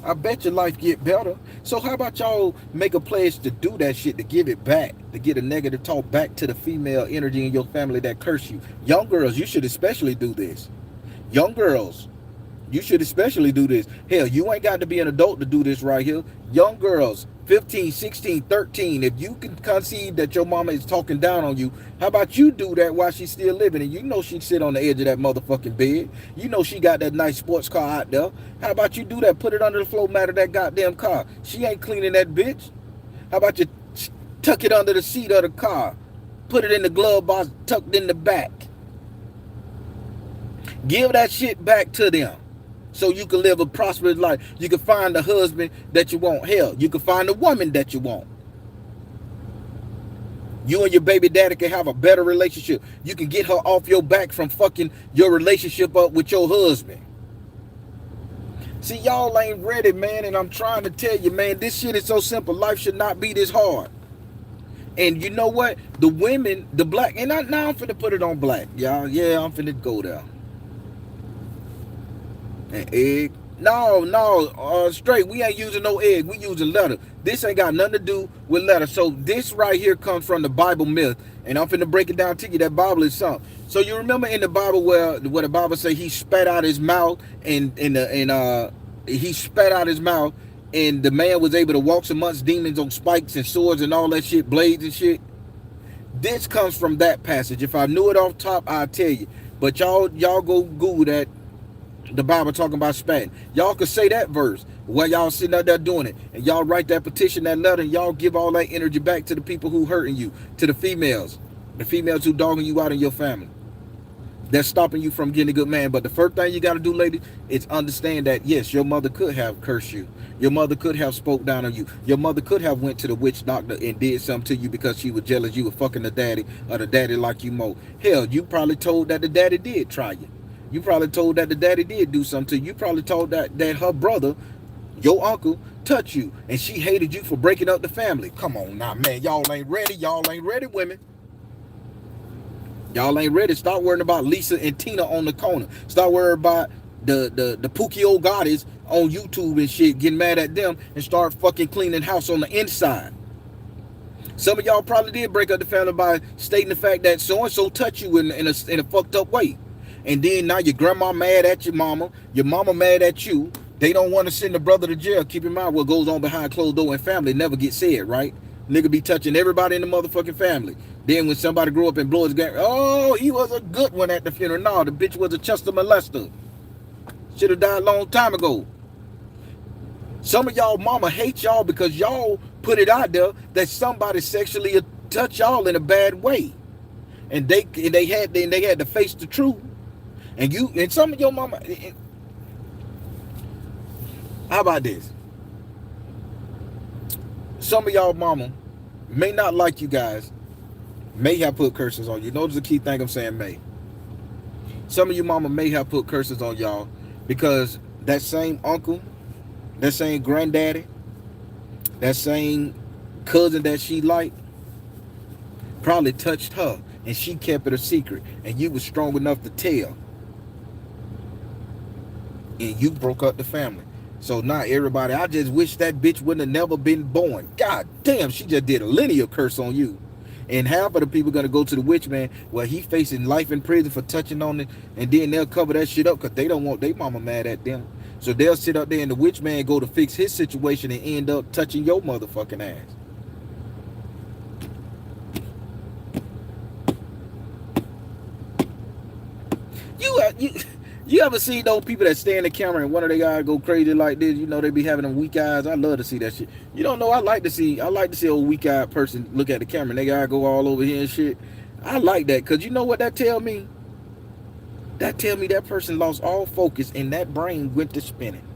I bet your life get better. So how about y'all make a pledge to do that shit, to give it back, to get a negative talk back to the female energy in your family that curse you. Young girls, you should especially do this. Young girls, you should especially do this. Hell, you ain't got to be an adult to do this right here. Young girls, 15, 16, 13, if you can conceive that your mama is talking down on you, how about you do that while she's still living? And you know she sit on the edge of that motherfucking bed. You know she got that nice sports car out there. How about you do that? Put it under the floor mat of that goddamn car. She ain't cleaning that bitch. How about you tuck it under the seat of the car? Put it in the glove box, tucked in the back. Give that shit back to them, so you can live a prosperous life. You can find the husband that you want. Hell, you can find the woman that you want. You and your baby daddy can have a better relationship. You can get her off your back from fucking your relationship up with your husband. See, y'all ain't ready, man, and I'm trying to tell you, man, this shit is so simple. Life should not be this hard. And you know what? The women, the black, and now I'm finna put it on black, y'all. Yeah, I'm finna go there. And egg? No, straight. We ain't using no egg. We using letter. This ain't got nothing to do with letter. So this right here comes from the Bible myth, and I'm finna break it down to you. That Bible is something. So you remember in the Bible where the Bible say he spat out his mouth, and he spat out his mouth, and the man was able to walk amongst demons on spikes and swords and all that shit, blades and shit. This comes from that passage. If I knew it off top, I'd tell you. But y'all go Google that. The Bible talking about spatting. Y'all could say that verse while y'all sitting out there doing it, and y'all write that petition, that letter, and y'all give all that energy back to the people who hurting you, to the females who dogging you out in your family. That's stopping you from getting a good man. But the first thing you got to do, ladies, is understand that yes, your mother could have cursed you. Your mother could have spoke down on you. Your mother could have went to the witch doctor and did something to you because she was jealous you were fucking the daddy, or the daddy like you more. Hell, you probably told that the daddy did try you. You probably told that the daddy did do something to you. You probably told that her brother, your uncle, touched you, and she hated you for breaking up the family. Come on now, man. Y'all ain't ready. Y'all ain't ready, women. Y'all ain't ready. Start worrying about Lisa and Tina on the corner. Start worrying about the Pookie old goddess on YouTube and shit, getting mad at them, and start fucking cleaning house on the inside. Some of y'all probably did break up the family by stating the fact that so-and-so touched you in a fucked up way. And then now your grandma mad at your mama mad at you. They don't want to send the brother to jail. Keep in mind what goes on behind closed door in family never gets said, right? Nigga be touching everybody in the motherfucking family. Then when somebody grow up and blow his game, oh, he was a good one at the funeral. No, the bitch was a Chester molester. Should have died a long time ago. Some of y'all mama hate y'all because y'all put it out there that somebody sexually touch y'all in a bad way. And they had to face the truth. And some of your mama, how about this? Some of y'all mama may not like you guys, may have put curses on you. Notice the key thing I'm saying, may. Some of you mama may have put curses on y'all because that same uncle, that same granddaddy, that same cousin that she liked probably touched her and she kept it a secret and you was strong enough to tell. And you broke up the family. So now everybody, I just wish that bitch wouldn't have never been born. God damn, she just did a linear curse on you. And half of the people gonna go to the witch man, well, he facing life in prison for touching on it, and then they'll cover that shit up because they don't want their mama mad at them. So they'll sit up there and the witch man go to fix his situation and end up touching your motherfucking ass. You ever see those people that stay in the camera and one of their eyes go crazy like this? You know, they be having them weak eyes. I love to see that shit. You don't know, I like to see a weak eyed person look at the camera and their eye go all over here and shit. I like that because you know what that tell me? That tell me that person lost all focus and that brain went to spinning.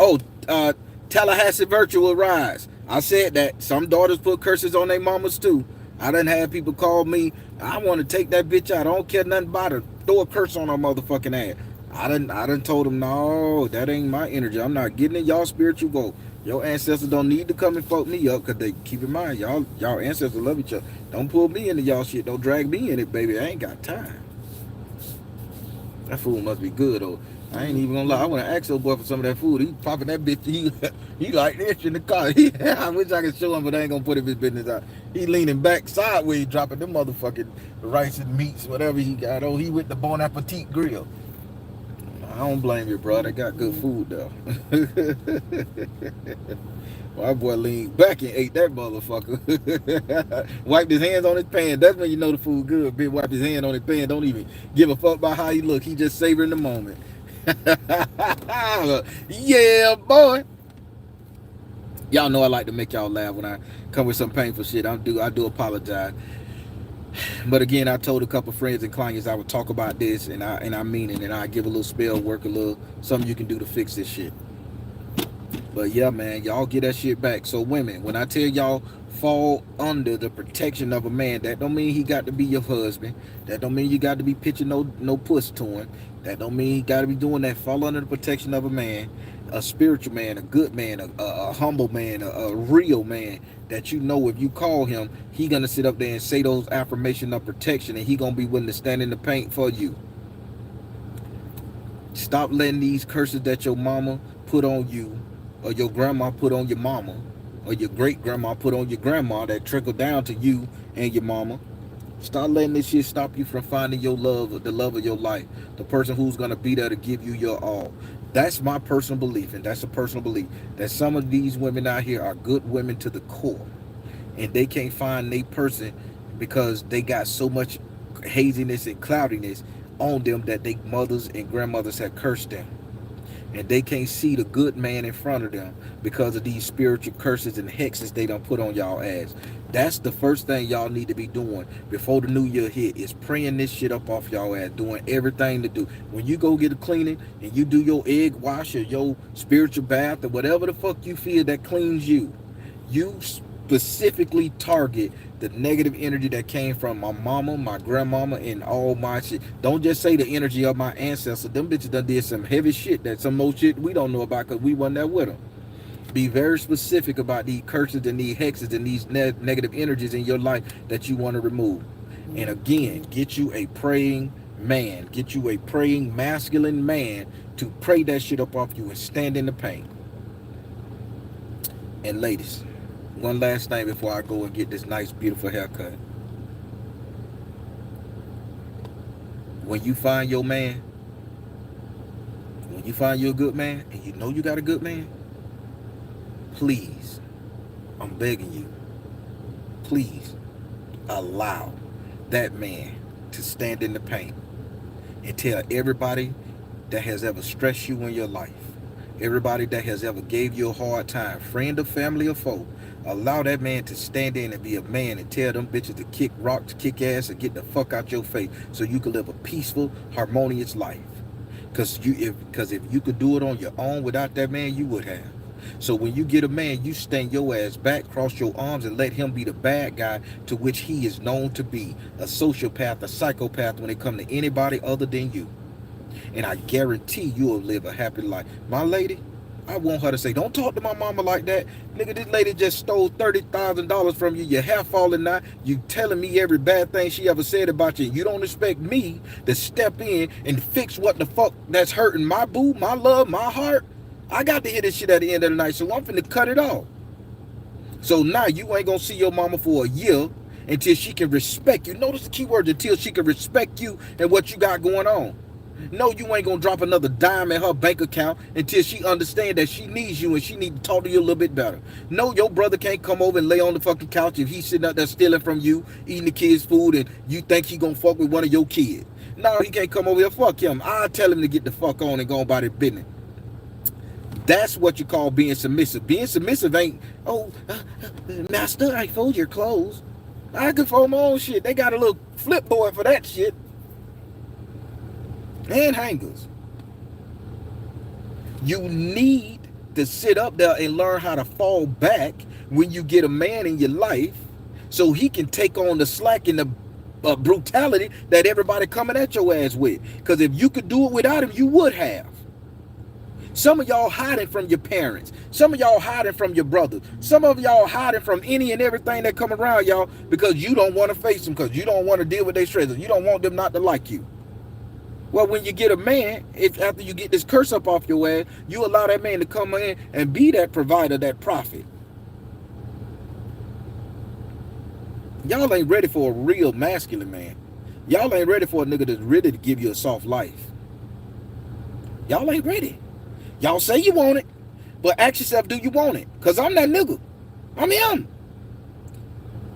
Oh, Tallahassee virtual rise. I said that some daughters put curses on their mamas too. I done had people call me. I want to take that bitch out. I don't care nothing about her. Throw a curse on her motherfucking ass. I done told them, no, that ain't my energy. I'm not getting in y'all spiritual goal. Your ancestors don't need to come and fuck me up because they keep in mind, y'all ancestors love each other. Don't pull me into y'all shit. Don't drag me in it, baby. I ain't got time. That food must be good though. I ain't even gonna lie. I want to ask old boy for some of that food. He popping that bitch. He like this in the car. I wish I could show him, but I ain't gonna put his business out. He leaning back sideways, dropping them motherfucking rice and meats, whatever he got. Oh, he with the Bon Appetit grill. I don't blame you, bro. They got good food though. My boy leaned back and ate that motherfucker. Wiped his hands on his pan. That's when you know the food good. Bitch wiped his hand on his pan. Don't even give a fuck about how he look. He just savoring the moment. Yeah, boy. Y'all know I like to make y'all laugh when I come with some painful shit. I do apologize. But again, I told a couple friends and clients I would talk about this, and I mean it, and I give a little spell work, a little something you can do to fix this shit. But yeah, man, y'all get that shit back. So women, when I tell y'all fall under the protection of a man, that don't mean he got to be your husband. That don't mean you got to be pitching no puss to him. That don't mean he got to be doing that. Fall under the protection of a man, a spiritual man, a good man, a humble man, a real man that you know if you call him, he gonna sit up there and say those affirmations of protection, and he gonna be willing to stand in the paint for you. Stop letting these curses that your mama put on you, or your grandma put on your mama, or your great grandma put on your grandma that trickle down to you and your mama. Stop letting this shit stop you from finding your love, the love of your life, the person who's gonna be there to give you your all. That's my personal belief, and that's a personal belief that some of these women out here are good women to the core, and they can't find their person because they got so much haziness and cloudiness on them that their mothers and grandmothers have cursed them. And they can't see the good man in front of them because of these spiritual curses and hexes they done put on y'all ass. That's the first thing y'all need to be doing before the new year hit, is praying this shit up off y'all ass, doing everything to do. When you go get a cleaning and you do your egg wash or your spiritual bath or whatever the fuck you feel that cleans you, you specifically target the negative energy that came from my mama, my grandmama, and all my shit. Don't just say the energy of my ancestors. Them bitches done did some heavy shit, that some more shit we don't know about because we wasn't there with them. Be very specific about these curses and these hexes and these negative energies in your life that you want to remove. And again, get you a praying man, get you a praying masculine man to pray that shit up off you and stand in the paint. And ladies, one last thing before I go and get this nice, beautiful haircut. When you find your man, when you find you a good man, and you know you got a good man, please, I'm begging you, please allow that man to stand in the paint and tell everybody that has ever stressed you in your life, everybody that has ever gave you a hard time, friend or family or foe, allow that man to stand in and be a man and tell them bitches to kick rocks, kick ass, and get the fuck out your face so you can live a peaceful, harmonious life. Because if you could do it on your own without that man, you would have. So when you get a man, you stand your ass back, cross your arms, and let him be the bad guy to which he is known to be, a sociopath, a psychopath when it comes to anybody other than you. And I guarantee you'll live a happy life. My lady, I want her to say, don't talk to my mama like that. Nigga, this lady just stole $30,000 from you. Your hair falling out. You telling me every bad thing she ever said about you. You don't expect me to step in and fix what the fuck that's hurting my boo, my love, my heart. I got to hear this shit at the end of the night, so I'm finna cut it off. So now you ain't gonna see your mama for a year until she can respect you. Notice the key word, until she can respect you and what you got going on. No, you ain't gonna drop another dime in her bank account until she understands that she needs you and she need to talk to you a little bit better. No, your brother can't come over and lay on the fucking couch if he's sitting out there stealing from you, eating the kids' food, and you think he gonna fuck with one of your kids. No, he can't come over here. Fuck him. I'll tell him to get the fuck on and go about his business. That's what you call being submissive. Being submissive ain't, master, I fold your clothes. I can fold my own shit. They got a little flip board for that shit. And hangers. You need to sit up there and learn how to fall back when you get a man in your life so he can take on the slack and the brutality that everybody coming at your ass with. Because if you could do it without him, you would have. Some of y'all hiding from your parents. Some of y'all hiding from your brother. Some of y'all hiding from any and everything that come around y'all because you don't want to face them, because you don't want to deal with their stresses. You don't want them not to like you. Well, when you get a man, if after you get this curse up off your ass, you allow that man to come in and be that provider, that prophet. Y'all ain't ready for a real masculine man. Y'all ain't ready for a nigga that's ready to give you a soft life. Y'all ain't ready. Y'all say you want it, but ask yourself, do you want it? Because I'm that nigga. I'm him.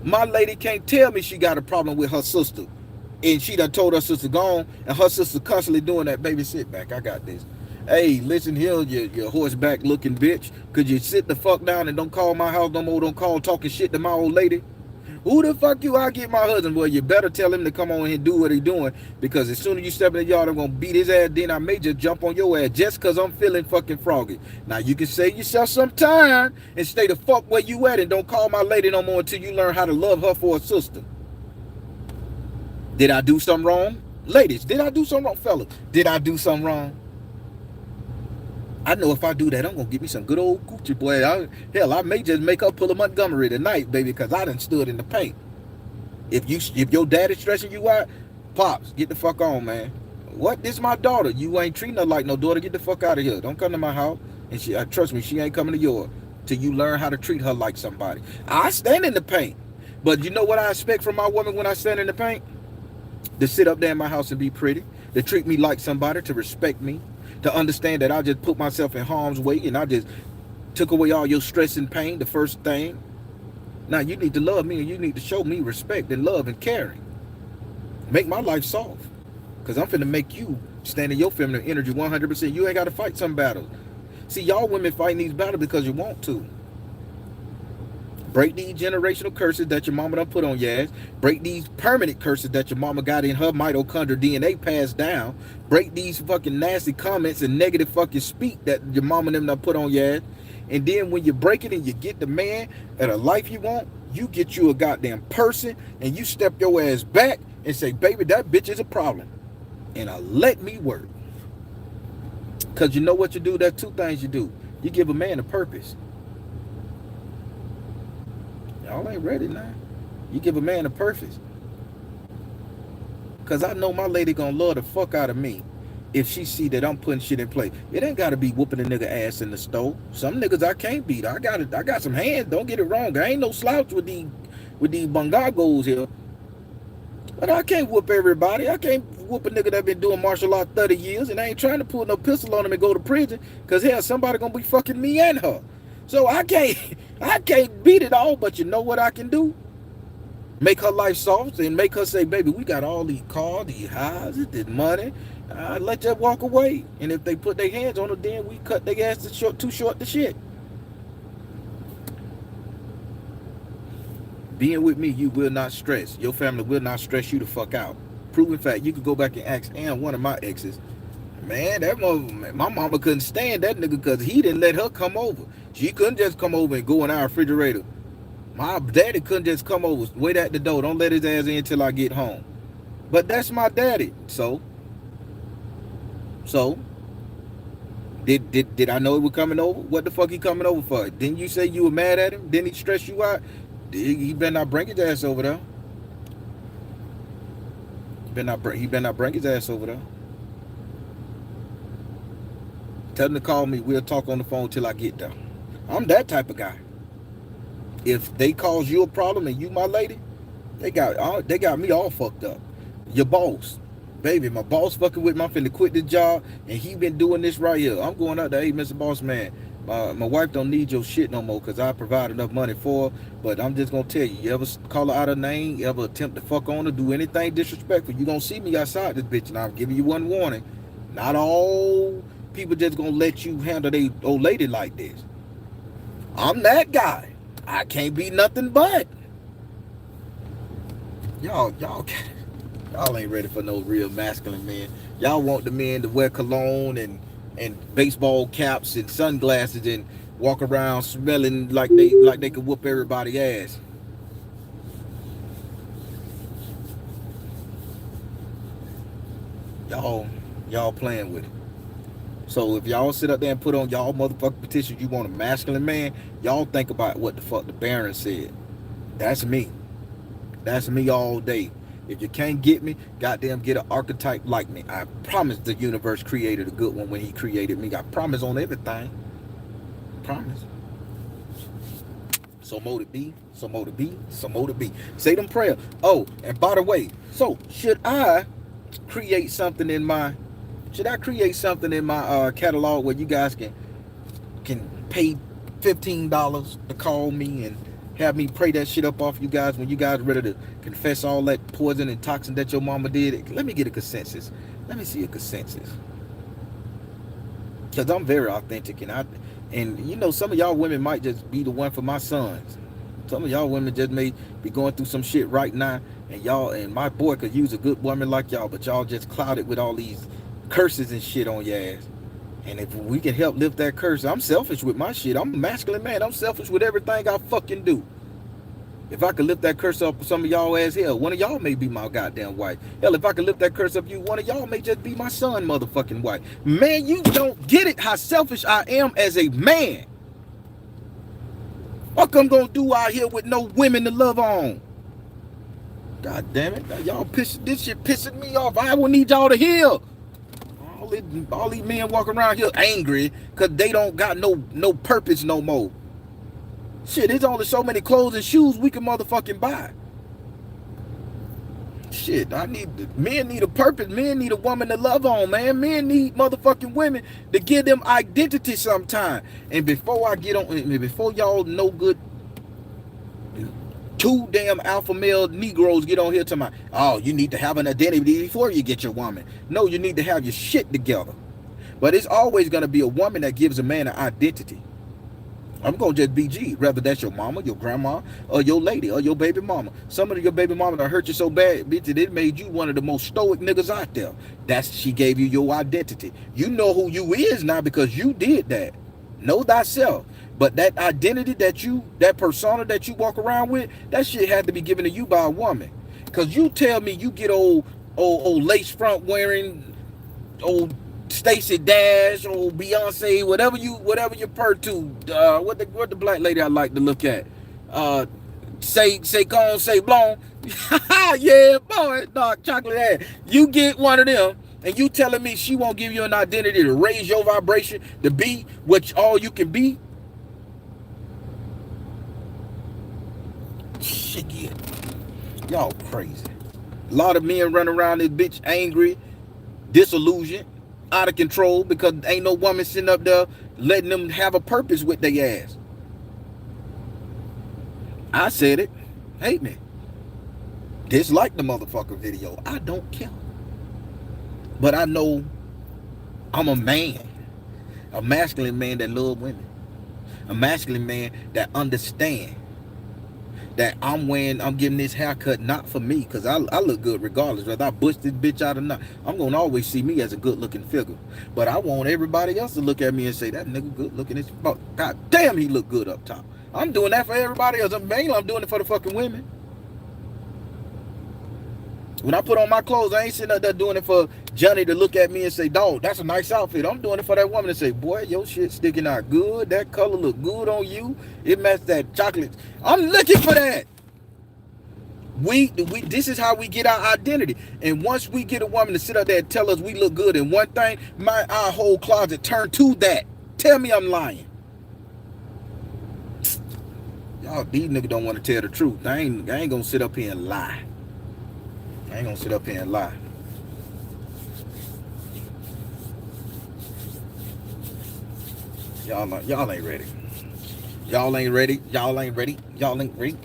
My lady can't tell me she got a problem with her sister. And she done told her sister gone, and her sister constantly doing that. Baby, sit back. I got this. Hey, listen here, you horseback looking bitch. Could you sit the fuck down and don't call my house no more? Don't call talking shit to my old lady. Who the fuck you? I get my husband. Well, you better tell him to come on here and do what he doing, because as soon as you step in the yard, I'm gonna beat his ass. Then I may just jump on your ass just because I'm feeling fucking froggy. Now you can save yourself some time and stay the fuck where you at and don't call my lady no more until you learn how to love her for a sister. Did I do something wrong? Ladies, did I do something wrong? Fellas, did I do something wrong? I know if I do that, I'm going to get me some good old Gucci, boy. Hell, I may just make her pull a Montgomery tonight, baby, because I done stood in the paint. If your daddy's stressing you out, Pops, get the fuck on, man. What? This is my daughter. You ain't treating her like no daughter. Get the fuck out of here. Don't come to my house. And trust me, she ain't coming to yours till you learn how to treat her like somebody. I stand in the paint. But you know what I expect from my woman when I stand in the paint? To sit up there in my house and be pretty. To treat me like somebody. To respect me. To understand that I just put myself in harm's way and I just took away all your stress and pain, the first thing. Now you need to love me and you need to show me respect and love and caring. Make my life soft. Because I'm finna make you stand in your feminine energy 100%. You ain't got to fight some battles. See, y'all women fighting these battles because you want to. Break these generational curses that your mama done put on your ass. Break these permanent curses that your mama got in her mitochondrial DNA passed down. Break these fucking nasty comments and negative fucking speak that your mama and them done put on your ass. And then when you break it and you get the man and a life you want, you get you a goddamn person and you step your ass back and say, baby, that bitch is a problem. And let me work. Because you know what you do? There's two things you do. You give a man a purpose. Y'all ain't ready now. You give a man a purpose. Cause I know my lady gonna love the fuck out of me if she see that I'm putting shit in play. It ain't gotta be whooping a nigga ass in the stove. Some niggas I can't beat. I got some hands. Don't get it wrong. I ain't no slouch with these bongagos here. But I can't whoop everybody. I can't whoop a nigga that been doing martial art 30 years and I ain't trying to pull no pistol on him and go to prison. Cause hell, somebody gonna be fucking me and her. So I can't beat it all, but you know what I can do? Make her life soft and make her say, baby, we got all these cars, these houses, this money. Let that walk away. And if they put their hands on her, then we cut their ass too short to shit. Being with me, you will not stress. Your family will not stress you the fuck out. Proven fact, you could go back and ask one of my exes. Man, my mama couldn't stand that nigga because he didn't let her come over. She couldn't just come over and go in our refrigerator. My daddy couldn't just come over, wait at the door. Don't let his ass in until I get home. But that's my daddy. So did I know he was coming over? What the fuck he coming over for? Didn't you say you were mad at him? Didn't he stress you out? He better not bring his ass over there. He better not bring his ass over there. Tell him to call me. We'll talk on the phone till I get there. I'm that type of guy. If they cause you a problem and you my lady, they got me all fucked up. Your boss, baby, my boss fucking with me. I'm finna quit this job, and he been doing this right here. I'm going out there, hey, Mr. Boss Man, my wife don't need your shit no more because I provide enough money for her. But I'm just gonna tell you, you ever call her out her name, you ever attempt to fuck on her, do anything disrespectful, you gonna see me outside this bitch, and I'm giving you one warning. Not all people just gonna let you handle their old lady like this. I'm that guy. I can't be nothing but. Y'all ain't ready for no real masculine men. Y'all want the men to wear cologne and baseball caps and sunglasses and walk around smelling like they could whoop everybody's ass. Y'all playing with it. So if y'all sit up there and put on y'all motherfucking petition, you want a masculine man, y'all think about what the fuck the Baron said. That's me. That's me all day. If you can't get me, goddamn get an archetype like me. I promise the universe created a good one when he created me. I promise on everything. Promise. So more to be, so more to be, so more to be. Say them prayers. Oh, and by the way, so should I create something in my catalog where you guys can pay $15 to call me and have me pray that shit up off you guys when you guys are ready to confess all that poison and toxin that your mama did? Let me get a consensus. Let me see a consensus. Because I'm very authentic, and you know, some of y'all women might just be the one for my sons. Some of y'all women just may be going through some shit right now, and my boy could use a good woman like y'all, but y'all just clouded with all these curses and shit on your ass. And if we can help lift that curse, I'm selfish with my shit. I'm a masculine man. I'm selfish with everything I fucking do. If I could lift that curse up for some of y'all ass, hell, one of y'all may be my goddamn wife. Hell, if I could lift that curse up you, one of y'all may just be my son motherfucking wife. Man, you don't get it how selfish I am as a man. What I'm gonna do out here with no women to love on? God damn it. Now y'all this shit pissing me off. I will need y'all to heal. All these men walking around here angry because they don't got no purpose no more. Shit, there's only so many clothes and shoes we can motherfucking buy. Shit, men need a purpose. Men need a woman to love on, man. Men need motherfucking women to give them identity sometime. And before y'all no good, two damn alpha male Negroes get on here to oh, you need to have an identity before you get your woman. No, you need to have your shit together. But it's always going to be a woman that gives a man an identity. I'm going to just be G. Whether that's your mama, your grandma, or your lady, or your baby mama. Some of your baby mama that hurt you so bad, bitch, that it made you one of the most stoic niggas out there. She gave you your identity. You know who you is now because you did that. Know thyself. But that identity that persona that you walk around with, that shit had to be given to you by a woman. Because you tell me you get old lace front wearing, old Stacey Dash, old Beyonce, whatever you per to. What the black lady I like to look at? Say blonde. Yeah, boy, dark chocolate ass. You get one of them, and you telling me she won't give you an identity to raise your vibration to be what all you can be? Shit, yeah. Y'all crazy. A lot of men run around this bitch angry, disillusioned, out of control because ain't no woman sitting up there letting them have a purpose with their ass. I said it. Hate me. Dislike the motherfucker video. I don't care. But I know I'm a man. A masculine man that love women. A masculine man that understand that I'm getting this haircut not for me, because I look good regardless. Whether I bush this bitch out or not, I'm gonna always see me as a good looking figure. But I want everybody else to look at me and say, that nigga good looking as fuck. God damn, he look good up top. I'm doing that for everybody else. I'm doing it for the fucking women. When I put on my clothes, I ain't sitting up there doing it for Johnny to look at me and say, dog, that's a nice outfit. I'm doing it for that woman to say, boy, your shit sticking out good. That color look good on you. It matches that chocolate. I'm looking for that. This is how we get our identity. And once we get a woman to sit up there and tell us we look good in one thing, our whole closet turn to that. Tell me I'm lying. Y'all, these niggas don't want to tell the truth. I ain't gonna sit up here and lie. I ain't gonna sit up here and lie. Y'all ain't ready. Y'all ain't ready. Y'all ain't ready. Y'all ain't ready.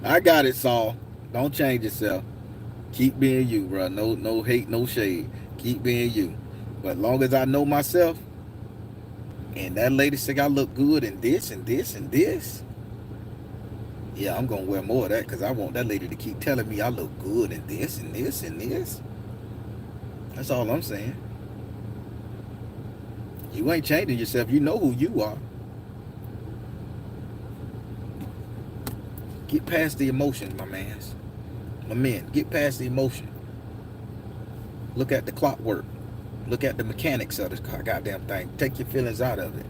I got it, Saul. Don't change yourself. Keep being you, bro. No hate, no shade. Keep being you. But as long as I know myself, and that lady said I look good in this and this and this, yeah, I'm gonna wear more of that, because I want that lady to keep telling me I look good in this and this and this. That's all I'm saying. You ain't changing yourself. You know who you are. Get past the emotion, my mans. My men, get past the emotion. Look at the clockwork. Look at the mechanics of this goddamn thing. Take your feelings out of it.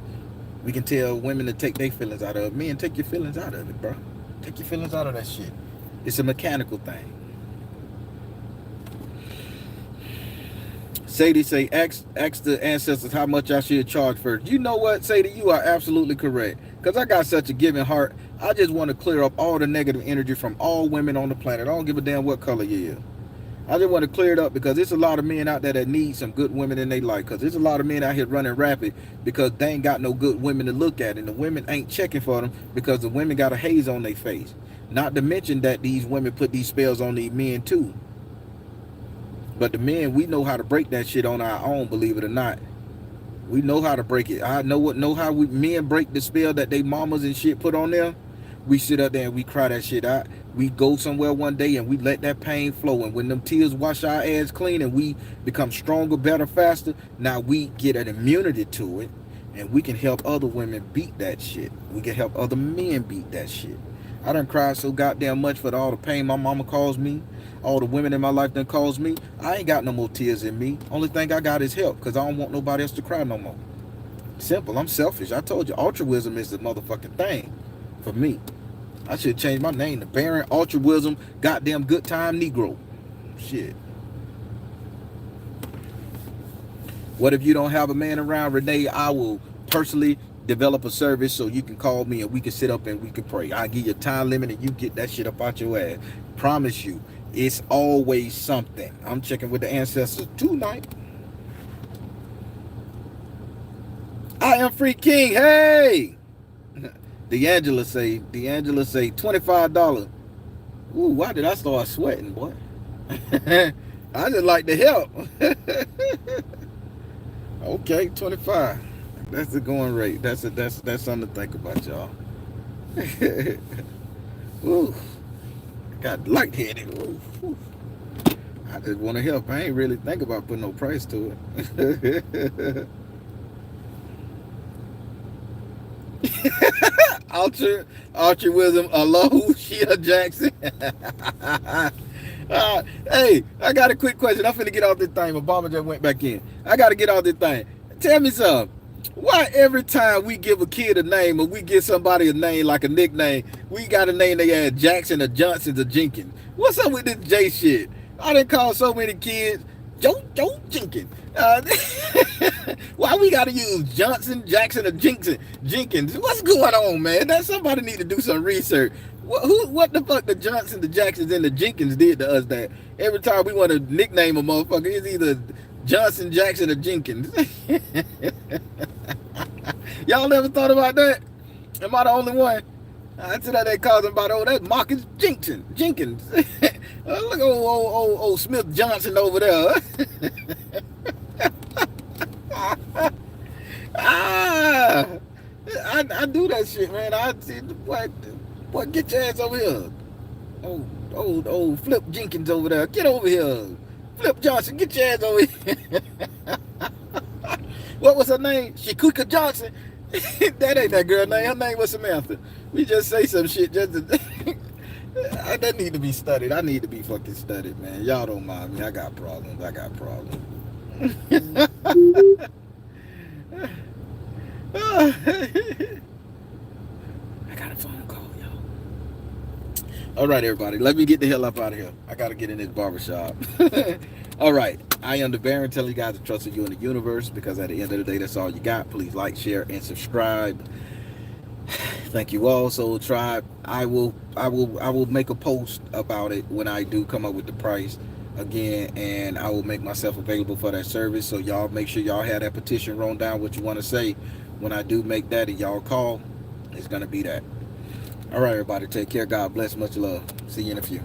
We can tell women to take their feelings out of it. Men, take your feelings out of it, bro. Take your feelings out of that shit. It's a mechanical thing. Sadie say, ask the ancestors how much I should charge first. You know what, Sadie? You are absolutely correct. Because I got such a giving heart. I just want to clear up all the negative energy from all women on the planet. I don't give a damn what color you is. I just want to clear it up, because there's a lot of men out there that need some good women in their life. Because there's a lot of men out here running rapid because they ain't got no good women to look at. And the women ain't checking for them because the women got a haze on their face. Not to mention that these women put these spells on these men too. But the men, we know how to break that shit on our own, believe it or not. We know how to break it. I know how men break the spell that they mamas and shit put on them. We sit up there and we cry that shit out. We go somewhere one day and we let that pain flow. And when them tears wash our ass clean and we become stronger, better, faster, now we get an immunity to it. And we can help other women beat that shit. We can help other men beat that shit. I done cried so goddamn much for all the pain my mama caused me. All the women in my life done caused me. I ain't got no more tears in me. Only thing I got is help, because I don't want nobody else to cry no more. Simple. I'm selfish. I told you, altruism is the motherfucking thing for me. I should change my name to Baron Altruism Goddamn Good Time Negro. Shit. What if you don't have a man around, Renee? I will personally develop a service so you can call me and we can sit up and we can pray. I'll give you a time limit and you get that shit up out your ass. Promise you, it's always something. I'm checking with the ancestors tonight. I am free king. Hey! D'Angela say $25. Ooh, why did I start sweating, boy? I just like to help. Okay, 25. That's the going rate. That's something to think about, y'all. Ooh, got lightheaded. Ooh. I just want to help. I ain't really think about putting no price to it. Altruism, hello, Sheila Jackson. Hey, I got a quick question. I'm finna get off this thing. Obama just went back in. I gotta get off this thing. Tell me something. Why every time we give a kid a name or we give somebody a name like a nickname, we got to name they ass Jackson or Johnson or Jenkins? What's up with this J shit? I done called so many kids Joe Jenkins. Why we got to use Johnson, Jackson, or Jenkins? What's going on, man? That somebody need to do some research. What the fuck the Johnson, the Jacksons, and the Jenkins did to us that every time we want to nickname a motherfucker, it's either Johnson, Jackson, or Jenkins. Y'all never thought about that? Am I the only one? I said that they called him about, oh, that's Marcus Jenkins. Look at old Smith Johnson over there. I do that shit, man. I see what get your ass over here. Old Flip Jenkins over there. Get over here. Flip Johnson, get your ass over here. What was her name? Shaquika Johnson. That ain't that girl name. Her name was Samantha. We just say some shit just to... That need to be studied. I need to be fucking studied, man. Y'all don't mind me. I got problems. I got a phone call, y'all. All right, everybody. Let me get the hell up out of here. I got to get in this barbershop. All right. I am the Baron, telling you guys to trust you in the universe, because at the end of the day, that's all you got. Please like, share, and subscribe. Thank you all. Soul Tribe. I will make a post about it when I do come up with the price again, and I will make myself available for that service. So y'all make sure y'all have that petition wrote down, what you want to say. When I do make that and y'all call, it's gonna be that. All right, everybody. Take care. God bless. Much love. See you in a few.